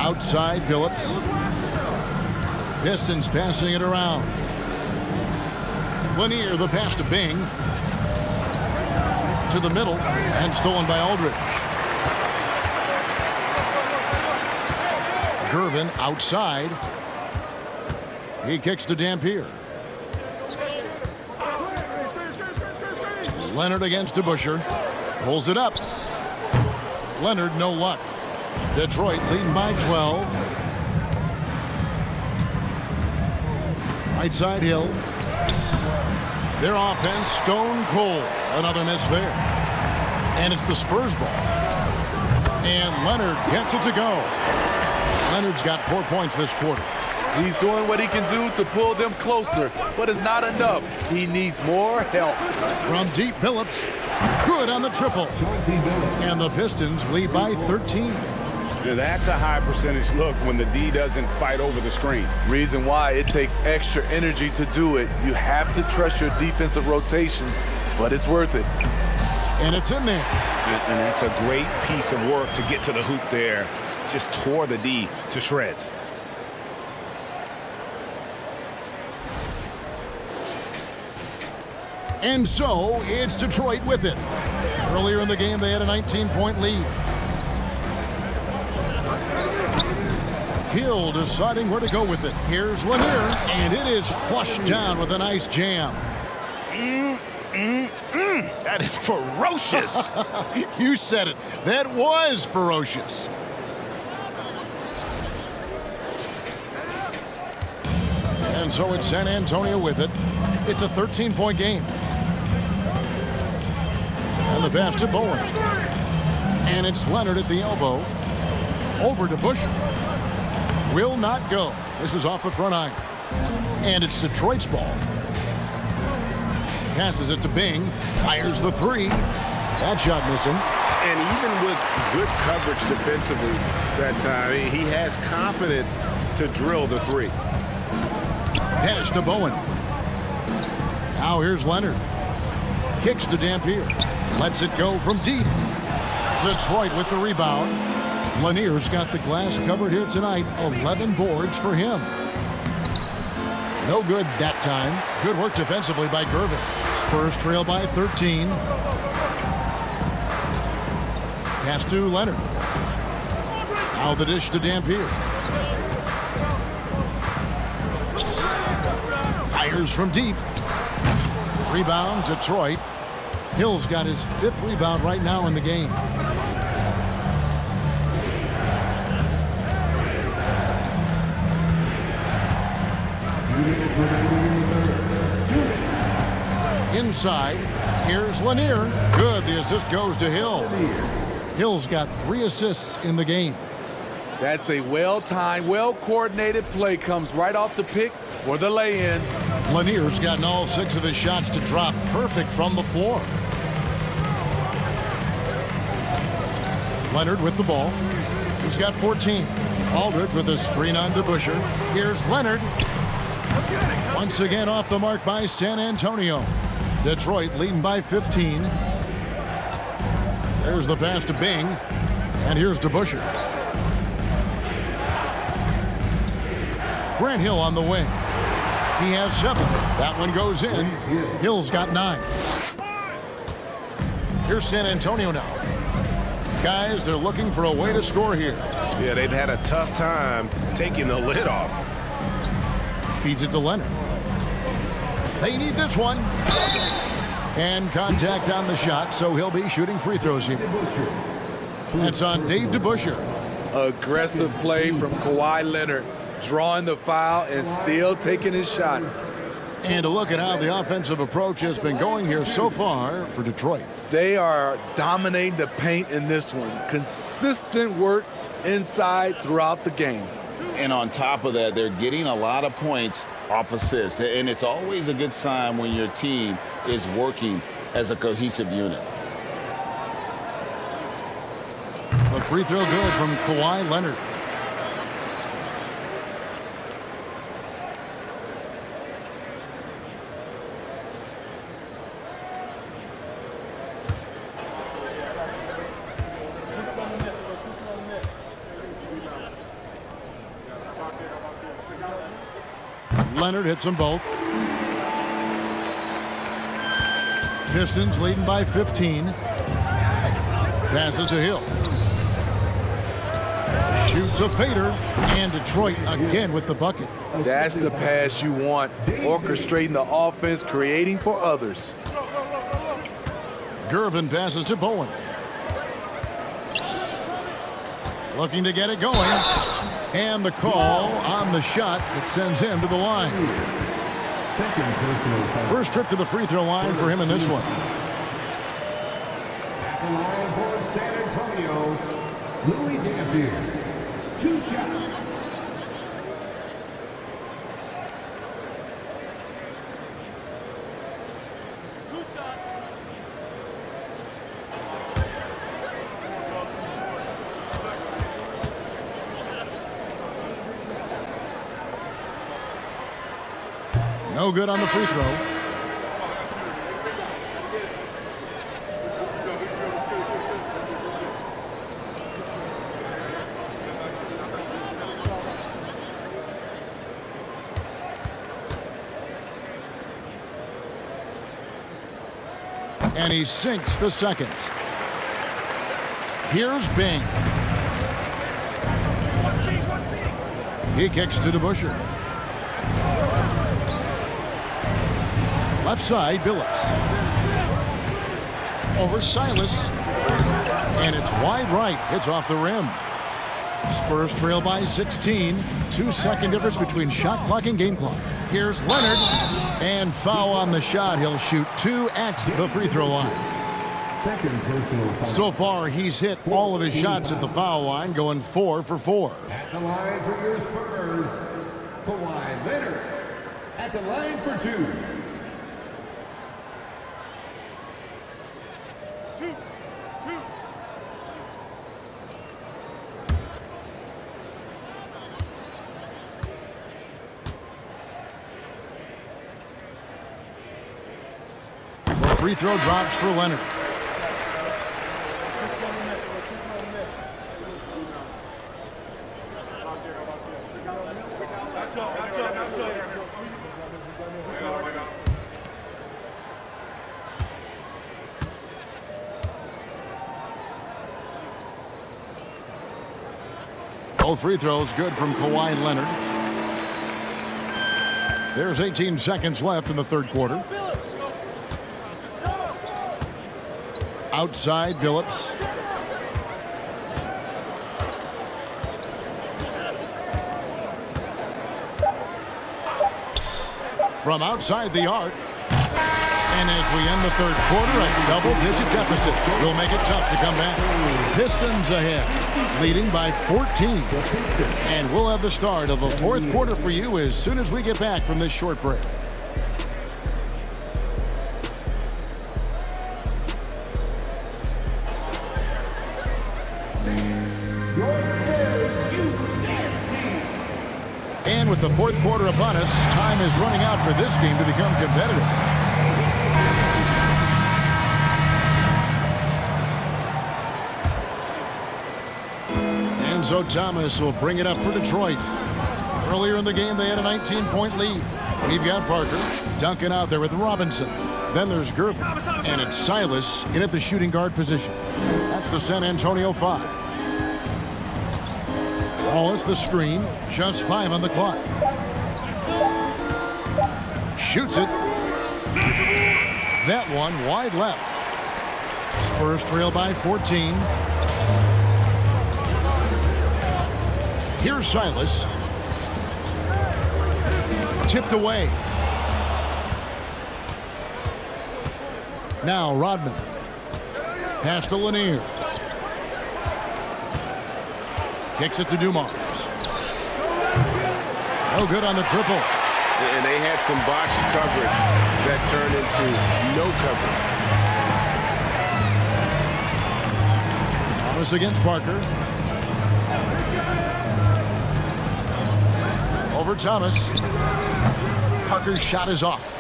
Outside Phillips. Pistons passing it around. Lanier, the pass to Bing. To the middle and stolen by Aldridge. Gervin outside. He kicks to Dampier. Leonard against DeBusschere. Pulls it up. Leonard, no luck. Detroit leading by 12. Right side Hill. Their offense stone cold. Another miss there. And it's the Spurs ball. And Leonard gets it to go. Leonard's got 4 points this quarter. He's doing what he can do to pull them closer, but it's not enough. He needs more help. From deep, Phillips. Good on the triple. And the Pistons lead by 13. That's a high percentage look when the D doesn't fight over the screen. Reason why it takes extra energy to do it. You have to trust your defensive rotations, but it's worth it. And it's in there. And that's a great piece of work to get to the hoop there. Just tore the D to shreds. And so it's Detroit with it. Earlier in the game, they had a 19-point lead. Hill deciding where to go with it. Here's Lanier, and it is flushed down with a nice jam. That is ferocious. You said it. That was ferocious. And so it's San Antonio with it. It's a 13-point game. And the pass to Bowen. And it's Leonard at the elbow. Over to Busher. Will not go. This is off the front iron. And it's Detroit's ball. Passes it to Bing. Fires the three. That shot missing. And even with good coverage defensively that time, he has confidence to drill the three. Pass to Bowen. Now here's Leonard. Kicks to Dampier. Lets it go from deep. Detroit with the rebound. Lanier's got the glass covered here tonight. 11 boards for him. No good that time. Good work defensively by Gervin. Spurs trail by 13. Pass to Leonard. Now the dish to Dampier. Fires from deep. Rebound, Detroit. Hill's got his 5th rebound right now in the game. Inside, here's Lanier. Good, the assist goes to Hill. Hill's got 3 assists in the game. That's a well-timed, well-coordinated play. Comes right off the pick for the lay-in. Lanier's gotten all 6 of his shots to drop perfect from the floor. Leonard with the ball. He's got 14. Aldridge with a screen on to Busher. Here's Leonard. Once again off the mark by San Antonio. Detroit leading by 15. There's the pass to Bing. And here's to Busher. Grant Hill on the wing. He has 7. That one goes in. Hill's got 9. Here's San Antonio now. Guys, they're looking for a way to score here. Yeah, they've had a tough time taking the lid off. Feeds it to Leonard. They need this one. And contact on the shot, so he'll be shooting free throws here. That's on Dave DeBusschere. Aggressive play from Kawhi Leonard, drawing the foul and still taking his shot. And a look at how the offensive approach has been going here so far for Detroit. They are dominating the paint in this one. Consistent work inside throughout the game. And on top of that, they're getting a lot of points off assists. And it's always a good sign when your team is working as a cohesive unit. A free throw good from Kawhi Leonard. Leonard hits them both. Pistons leading by 15. Passes to Hill. Shoots a fader. And Detroit again with the bucket. That's the pass you want. Orchestrating the offense, creating for others. Gervin passes to Bowen. Looking to get it going. And the call on the shot that sends him to the line. First trip to the free throw line for him in this one. At the line for San Antonio, Louis Dampier. 2 shots. No good on the free throw. And he sinks the second. Here's Bing. He kicks to DeBusschere. Left side, Billups. Over Silas. And it's wide right. It's off the rim. Spurs trail by 16. 2-second difference between shot clock and game clock. Here's Leonard. And foul on the shot. He'll shoot 2 at the free throw line. Second personal foul. So far, he's hit all of his shots at the foul line, going 4 for 4. At the line for your Spurs, Kawhi Leonard. At the line for 2. The free throw drops for Leonard. Both free throws good from Kawhi Leonard. There's 18 seconds left in the third quarter. Outside, Billups. From outside the arc. And as we end the third quarter, a double-digit deficit will make it tough to come back. Pistons ahead, leading by 14. And we'll have the start of the fourth quarter for you as soon as we get back from this short break. And with the fourth quarter upon us, time is running out for this game to become competitive. Enzo Thomas will bring it up for Detroit. Earlier in the game, they had a 19-point lead. We've got Parker, Duncan out there with Robinson. Then there's Gerber, and it's Silas in at the shooting guard position. That's the San Antonio 5. Wallace the screen, just 5 on the clock. Shoots it. That one wide left. Spurs trail by 14. Here's Silas. Tipped away. Now Rodman. Pass to Lanier. Kicks it to Dumars. No good on the triple. And they had some botched coverage that turned into no coverage. Thomas against Parker. Over Thomas. Parker's shot is off.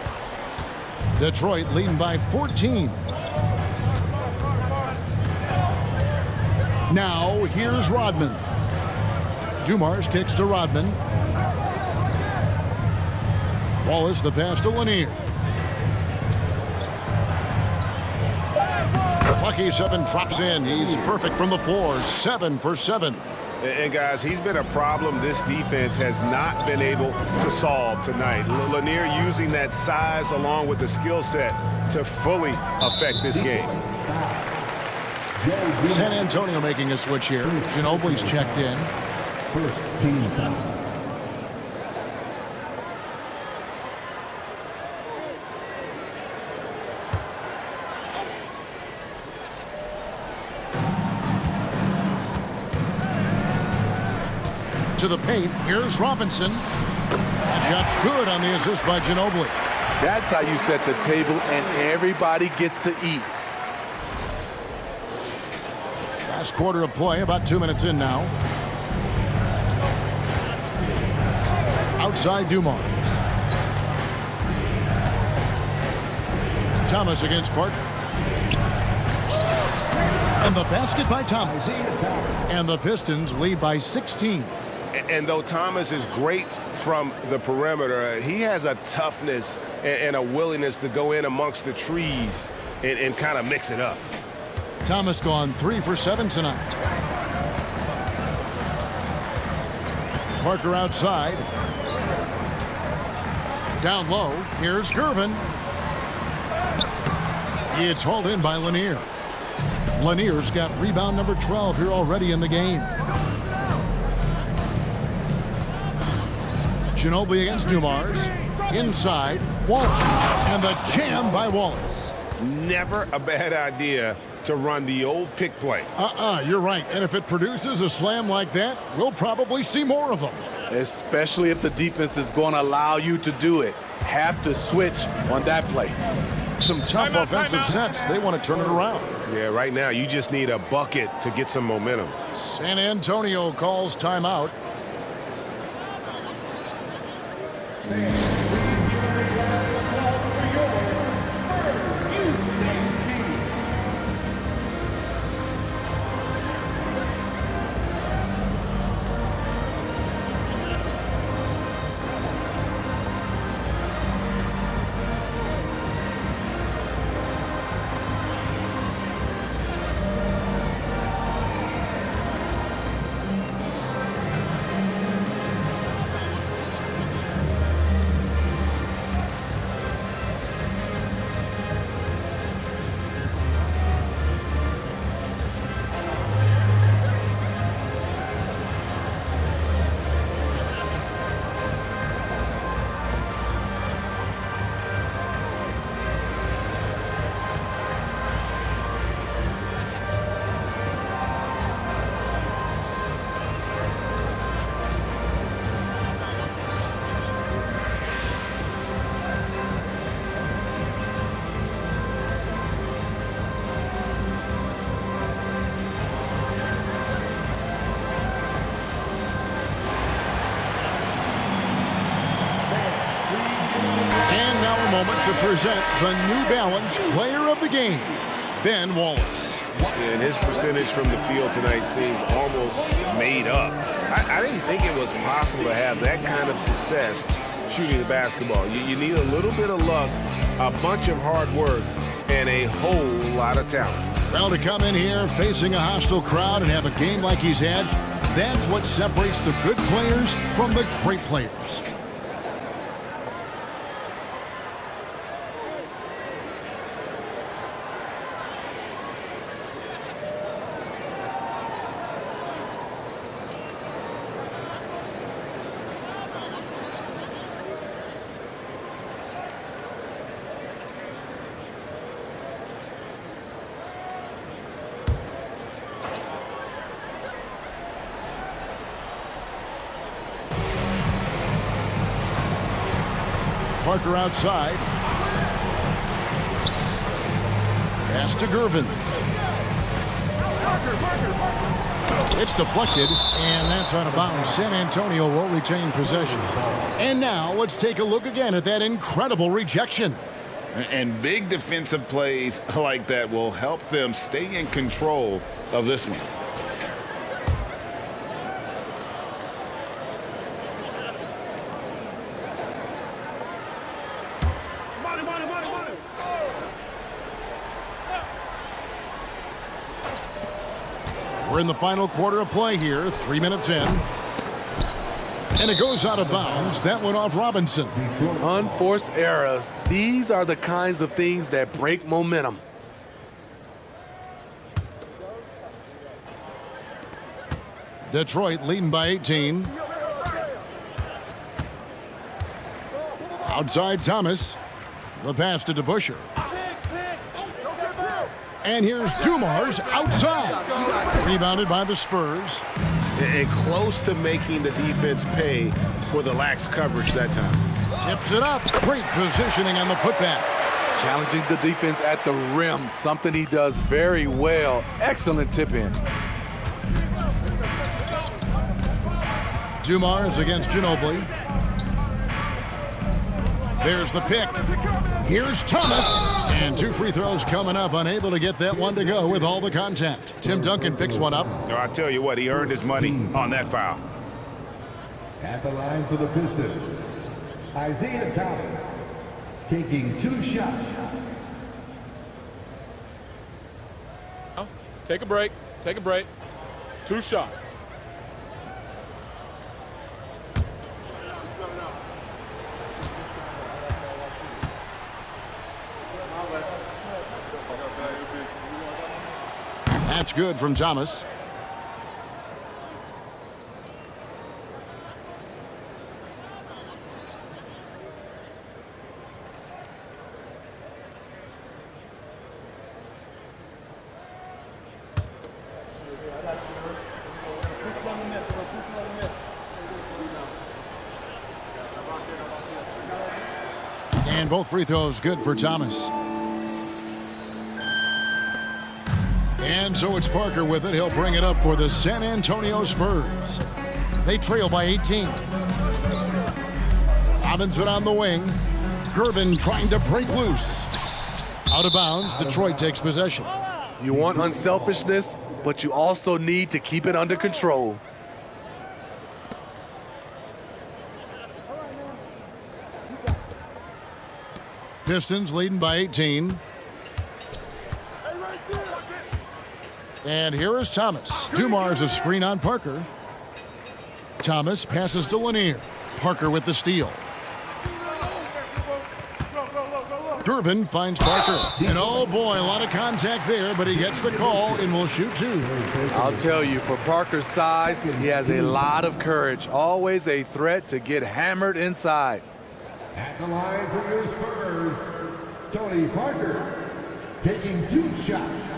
Detroit leading by 14. Now here's Rodman. Dumars kicks to Rodman. Wallace the pass to Lanier. Lucky 7 drops in. He's perfect from the floor. 7 for 7. And guys, he's been a problem this defense has not been able to solve tonight. Lanier using that size along with the skill set to fully affect this game. San Antonio making a switch here. Ginobili's checked in. First team foul. To the paint. Here's Robinson. That shot's good on the assist by Ginobili. That's how you set the table and everybody gets to eat. Last quarter of play, about 2 minutes in now. Outside Dumars. Thomas against Parker. And the basket by Thomas. And the Pistons lead by 16. And though Thomas is great from the perimeter, he has a toughness and a willingness to go in amongst the trees and kind of mix it up. Thomas gone 3 for 7 tonight. Parker outside. Down low, here's Gervin. It's hauled in by Lanier. Lanier's got rebound number 12 here already in the game. Ginobili against Dumars. Inside, Wallace. And the jam by Wallace. Never a bad idea to run the old pick play. You're right. And if it produces a slam like that, we'll probably see more of them. Especially if the defense is going to allow you to do it. Have to switch on that play. Some tough offensive sets. They want to turn it around. Yeah, right now you just need a bucket to get some momentum. San Antonio calls timeout. To present the New Balance Player of the Game, Ben Wallace. And his percentage from the field tonight seemed almost made up. I didn't think it was possible to have that kind of success shooting the basketball. You need a little bit of luck, a bunch of hard work, and a whole lot of talent. Well, to come in here facing a hostile crowd and have a game like he's had, that's what separates the good players from the great players. Parker outside. Pass to Gervin. It's deflected, and that's out of bounds. San Antonio will retain possession. And now let's take a look again at that incredible rejection. And big defensive plays like that will help them stay in control of this one. We're in the final quarter of play here, 3 minutes in. And it goes out of bounds. That went off Robinson. Unforced errors. These are the kinds of things that break momentum. Detroit leading by 18. Outside Thomas. The pass to DeBusschere. And here's Dumars outside. Rebounded by the Spurs. And close to making the defense pay for the lax coverage that time. Tips it up. Great positioning on the putback. Challenging the defense at the rim, something he does very well. Excellent tip in. Dumars against Ginobili. There's the pick. Here's Thomas. And 2 free throws coming up. Unable to get that one to go with all the contact. Tim Duncan picks one up. Oh, I tell you what, he earned his money on that foul. At the line for the Pistons, Isaiah Thomas taking 2 shots. Take a break. Take a break. 2 shots. That's good from Thomas. And both free throws good for Thomas. And so it's Parker with it. He'll bring it up for the San Antonio Spurs. They trail by 18. Robinson on the wing. Gervin trying to break loose. Out of bounds, Detroit takes possession. You want unselfishness, but you also need to keep it under control. Pistons leading by 18. And here is Thomas. Dumars a screen on Parker. Thomas passes to Lanier. Parker with the steal. Gervin finds Parker. And oh boy, a lot of contact there, but he gets the call and will shoot two. I'll tell you, for Parker's size, he has a lot of courage. Always a threat to get hammered inside. At the line for your Spurs, Tony Parker, taking 2 shots.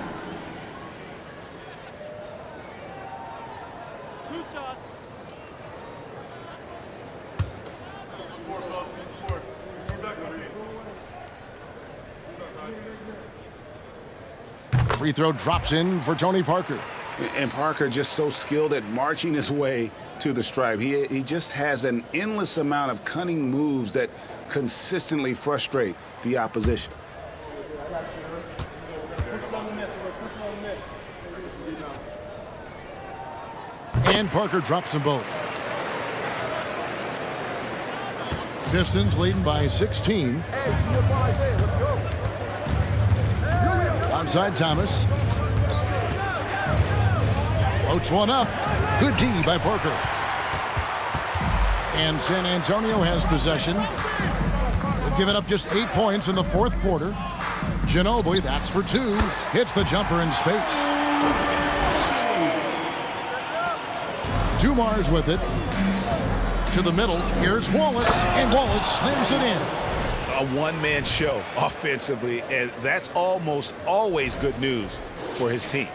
Free throw drops in for Tony Parker. And Parker just so skilled at marching his way to the stripe. He just has an endless amount of cunning moves that consistently frustrate the opposition. And Parker drops them both. Pistons leading by 16. Outside Thomas. Floats one up. Good D by Parker. And San Antonio has possession. They've given up just 8 points in the fourth quarter. Ginobili, that's for 2. Hits the jumper in space. Dumars with it. To the middle. Here's Wallace. And Wallace slams it in. A one-man show offensively, and that's almost always good news for his team.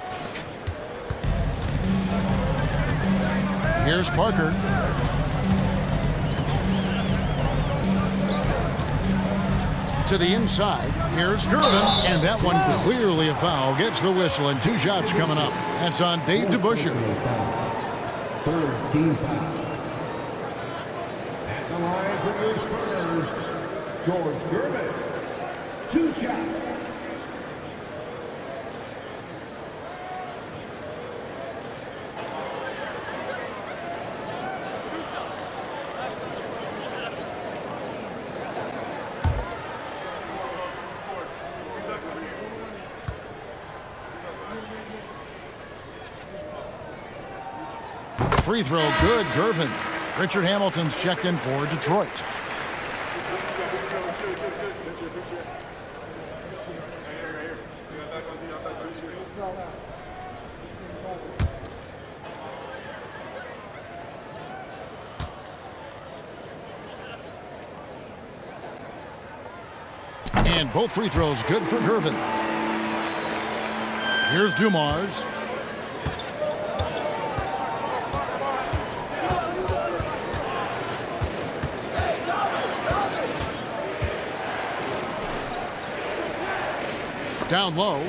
Here's Parker. To the inside. Here's Gervin. And that one clearly a foul. Gets the whistle, and 2 shots coming up. That's on Dave DeBusschere. Third team foul. At the line for your Spurs, George Gervin, 2 shots. Free throw good, Gervin. Richard Hamilton's checked in for Detroit. And both free throws good for Gervin. Here's Dumars. Down low.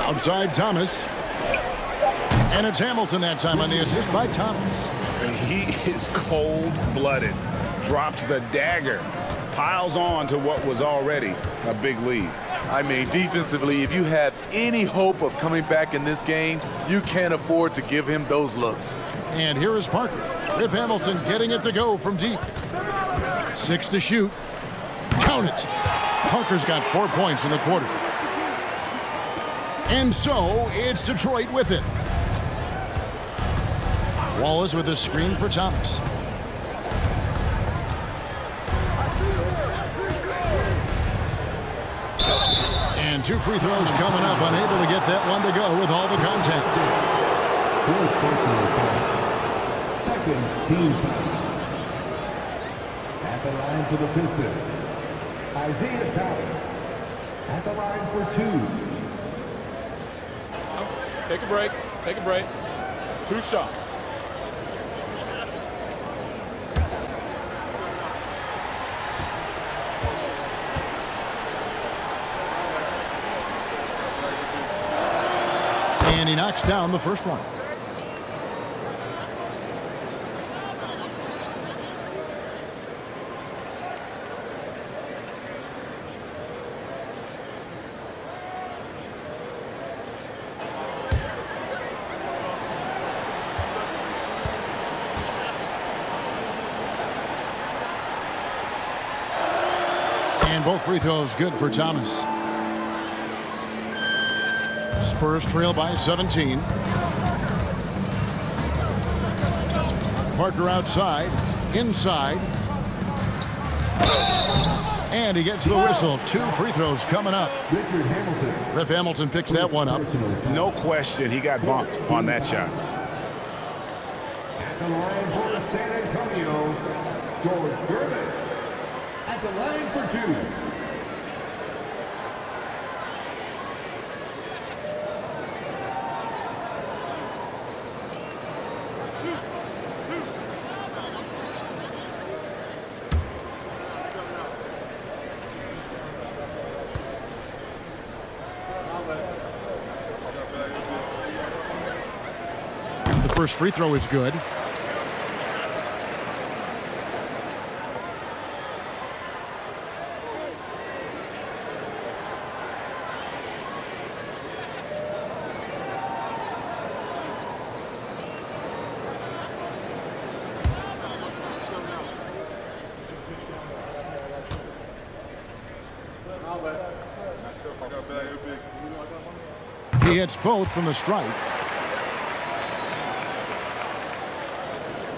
Outside Thomas. And it's Hamilton that time on the assist by Thomas. And he is cold-blooded. Drops the dagger. Piles on to what was already a big lead. I mean, defensively, if you have any hope of coming back in this game, you can't afford to give him those looks. And here is Parker. Rip Hamilton getting it to go from deep. 6 to shoot. Count it. Parker's got 4 points in the quarter. And so it's Detroit with it. Wallace with a screen for Thomas. And 2 free throws coming up. Unable to get that one to go with all the contact. Fourth personal foul. Second team foul. At the line for the Pistons, Isaiah Thomas. At the line for 2. Take a break. Take a break. 2 shots. And he knocks down the first one. And both free throws good for Thomas. Spurs trail by 17. Parker outside, inside. And he gets the whistle. 2 free throws coming up. Richard Hamilton. Ref Hamilton picks that one up. No question he got bumped on that shot. At the line for San Antonio, George Gervin. At the line for 2. The first free throw is good. He hits both from the stripe.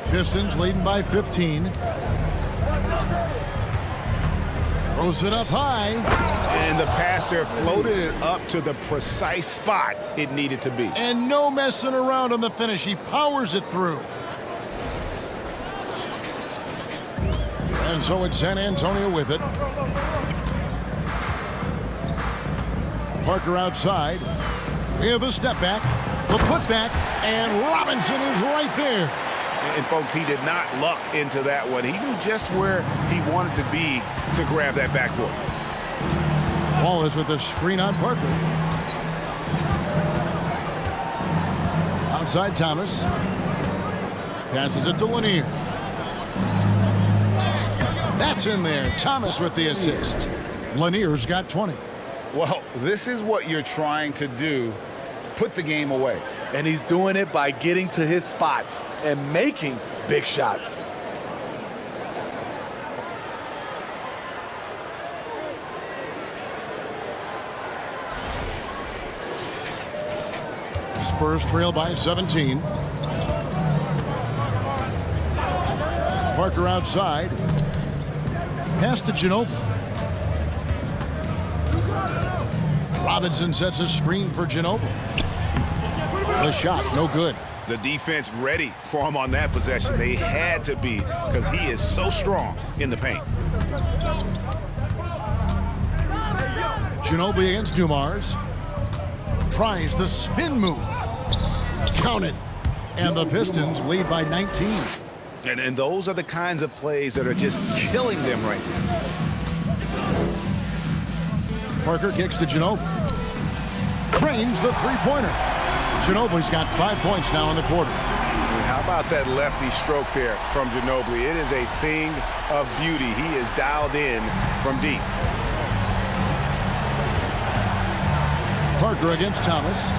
Pistons leading by 15. Throws it up high. And the passer floated it up to the precise spot it needed to be. And no messing around on the finish. He powers it through. And so it's San Antonio with it. Parker outside. We have the step back, the putback, and Robinson is right there. And folks, he did not luck into that one. He knew just where he wanted to be to grab that backboard. Wallace with the screen on Parker. Outside Thomas. Passes it to Lanier. That's in there. Thomas with the assist. Lanier's got 20. Well, this is what you're trying to do. Put the game away. And he's doing it by getting to his spots and making big shots. Spurs trail by 17. Parker outside. Pass to Ginobili. Robinson sets a screen for Ginobili. The shot, no good. The defense ready for him on that possession. They had to be because he is so strong in the paint. Ginobili against Dumars. Tries the spin move. Count it. And the Pistons lead by 19. And those are the kinds of plays that are just killing them right now. Parker kicks to Ginobili. Trains the three-pointer. Ginobili's got 5 points now in the quarter. How about that lefty stroke there from Ginobili? It is a thing of beauty. He is dialed in from deep. Parker against Thomas.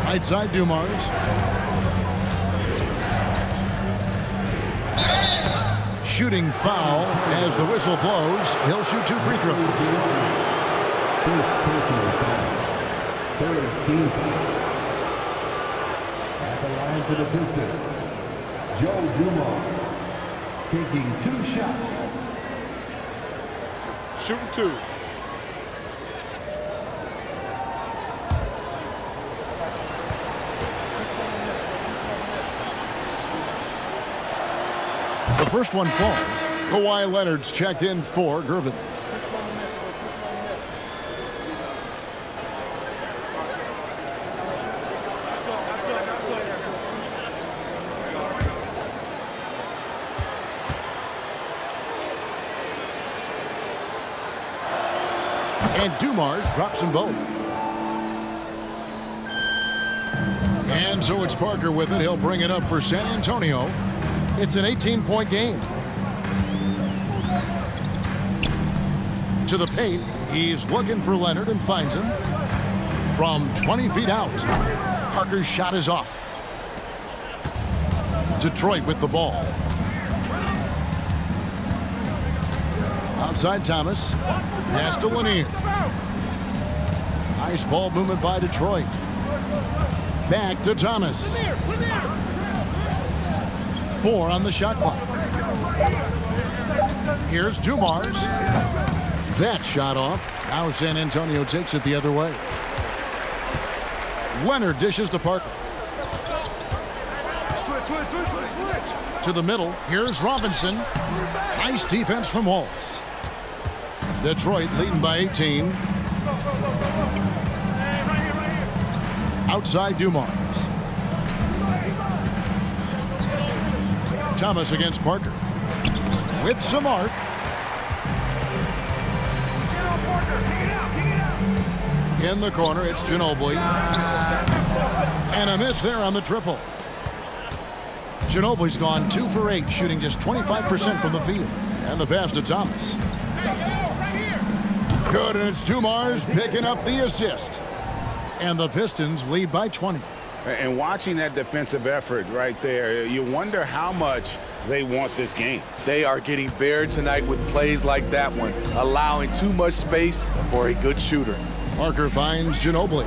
Right side Dumars. Shooting foul as the whistle blows. He'll shoot 2 free throws. First personal foul. Third team foul. At the line for the Pistons, Joe Dumars taking 2 shots. Shooting 2. The first one falls. Kawhi Leonard's checked in for Gervin. And Dumars drops them both. And so it's Parker with it. He'll bring it up for San Antonio. It's an 18-point game. To the paint. He's looking for Leonard and finds him. From 20 feet out. Parker's shot is off. Detroit with the ball. Outside Thomas. Pass to Lanier. Nice ball movement by Detroit. Back to Thomas. 4 on the shot clock. Here's Dumars. That shot off. Now San Antonio takes it the other way. Leonard dishes to Parker. Switch. To the middle. Here's Robinson. Nice defense from Wallace. Detroit leading by 18. Outside Dumars. Thomas against Parker. With some arc. In the corner, it's Ginobili. And a miss there on the triple. Ginobili's gone 2 for 8, shooting just 25% from the field. And the pass to Thomas. Good, and it's Dumars picking up the assist. And the Pistons lead by 20. And watching that defensive effort right there, you wonder how much they want this game. They are getting buried tonight with plays like that one, allowing too much space for a good shooter. Parker finds Ginobili.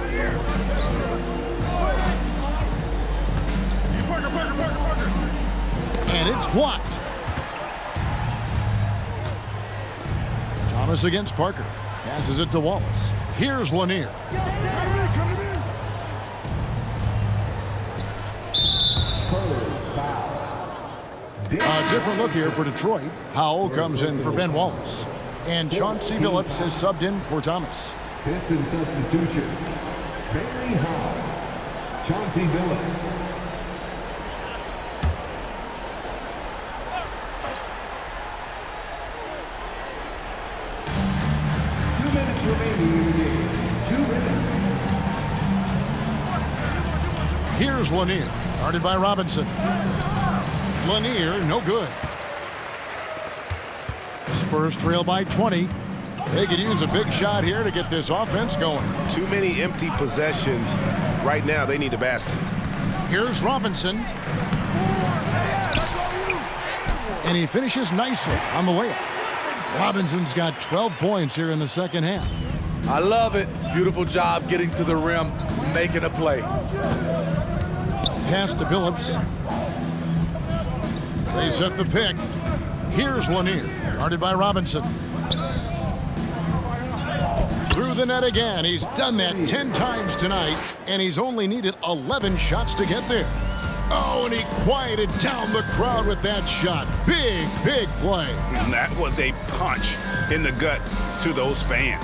And it's blocked. Thomas against Parker. Passes it to Wallace. Here's Lanier. Spurs foul. A different look here for Detroit. Howell comes in for Ben Wallace. And Chauncey Billups is subbed in for Thomas. Piston substitution. Bailey Howell. Chauncey Billups. Here's Lanier, guarded by Robinson. Lanier, no good. Spurs trail by 20. They could use a big shot here to get this offense going. Too many empty possessions. Right now, they need a basket. Here's Robinson. And he finishes nicely on the layup. Robinson's got 12 points here in the second half. I love it. Beautiful job getting to the rim, making a play. Pass to Billups. They set the pick. Here's Lanier, guarded by Robinson. Through the net again. He's done that 10 times tonight, and he's only needed 11 shots to get there. Oh, and he quieted down the crowd with that shot. Big, big play. And that was a punch in the gut to those fans.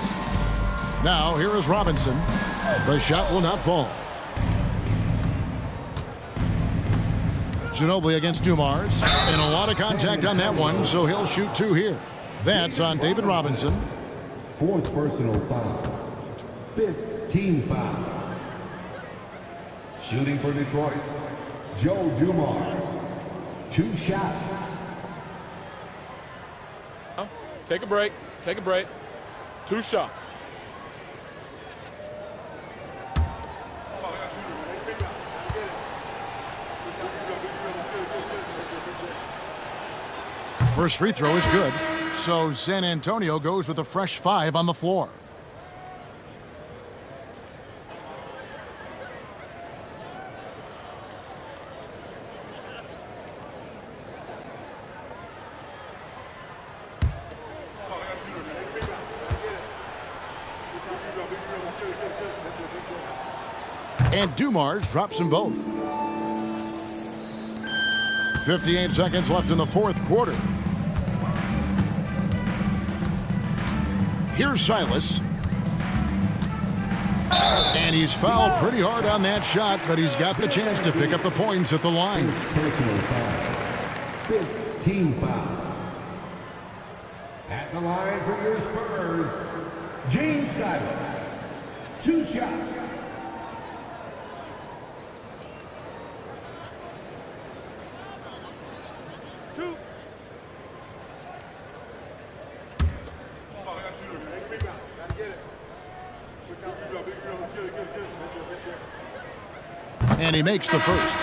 Now, here is Robinson. The shot will not fall. Ginobili against Dumars. And a lot of contact on that one, so he'll shoot 2 here. That's on David Robinson. 4th personal foul. 5th team foul. Shooting for Detroit, Joe Dumars. 2 shots. Take a break. Take a break. 2 shots. First free throw is good. So San Antonio goes with a fresh 5 on the floor. And Dumars drops them both. 58 seconds left in the fourth quarter. Here's Silas. And he's fouled pretty hard on that shot, but he's got the chance to pick up the points at the line. Personal foul. 15 foul. At the line for your Spurs, James Silas. 2 shots. And he makes the first.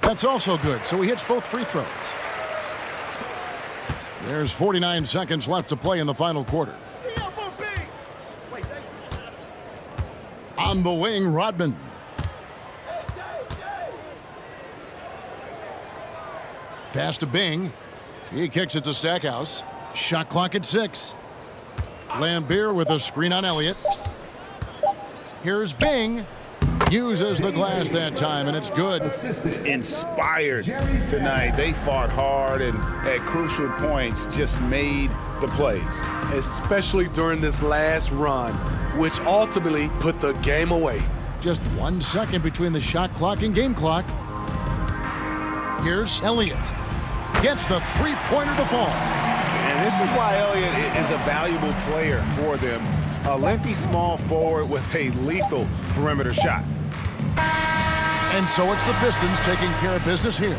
That's also good, so he hits both free throws. There's 49 seconds left to play in the final quarter. On the wing, Rodman. Pass to Bing. He kicks it to Stackhouse. Shot clock at 6. Lambeer with a screen on Elliott. Here's Bing. Uses the glass that time, and it's good. Inspired tonight. They fought hard and at crucial points just made the plays. Especially during this last run, which ultimately put the game away. Just 1 second between the shot clock and game clock. Here's Elliott. Gets the three-pointer to fall. And this is why Elliott is a valuable player for them. A lengthy small forward with a lethal perimeter shot. And so it's the Pistons taking care of business here.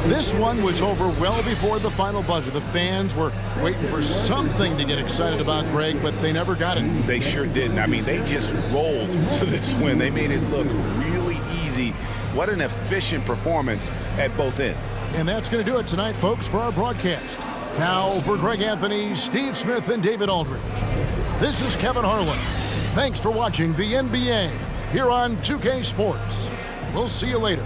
This one was over well before the final buzzer. The fans were waiting for something to get excited about, Greg, but they never got it. They sure didn't. I mean, they just rolled to this win. They made it look really easy. What an efficient performance at both ends. And that's going to do it tonight, folks, for our broadcast. Now for Greg Anthony, Steve Smith, and David Aldridge. This is Kevin Harlan. Thanks for watching the NBA here on 2K Sports. We'll see you later.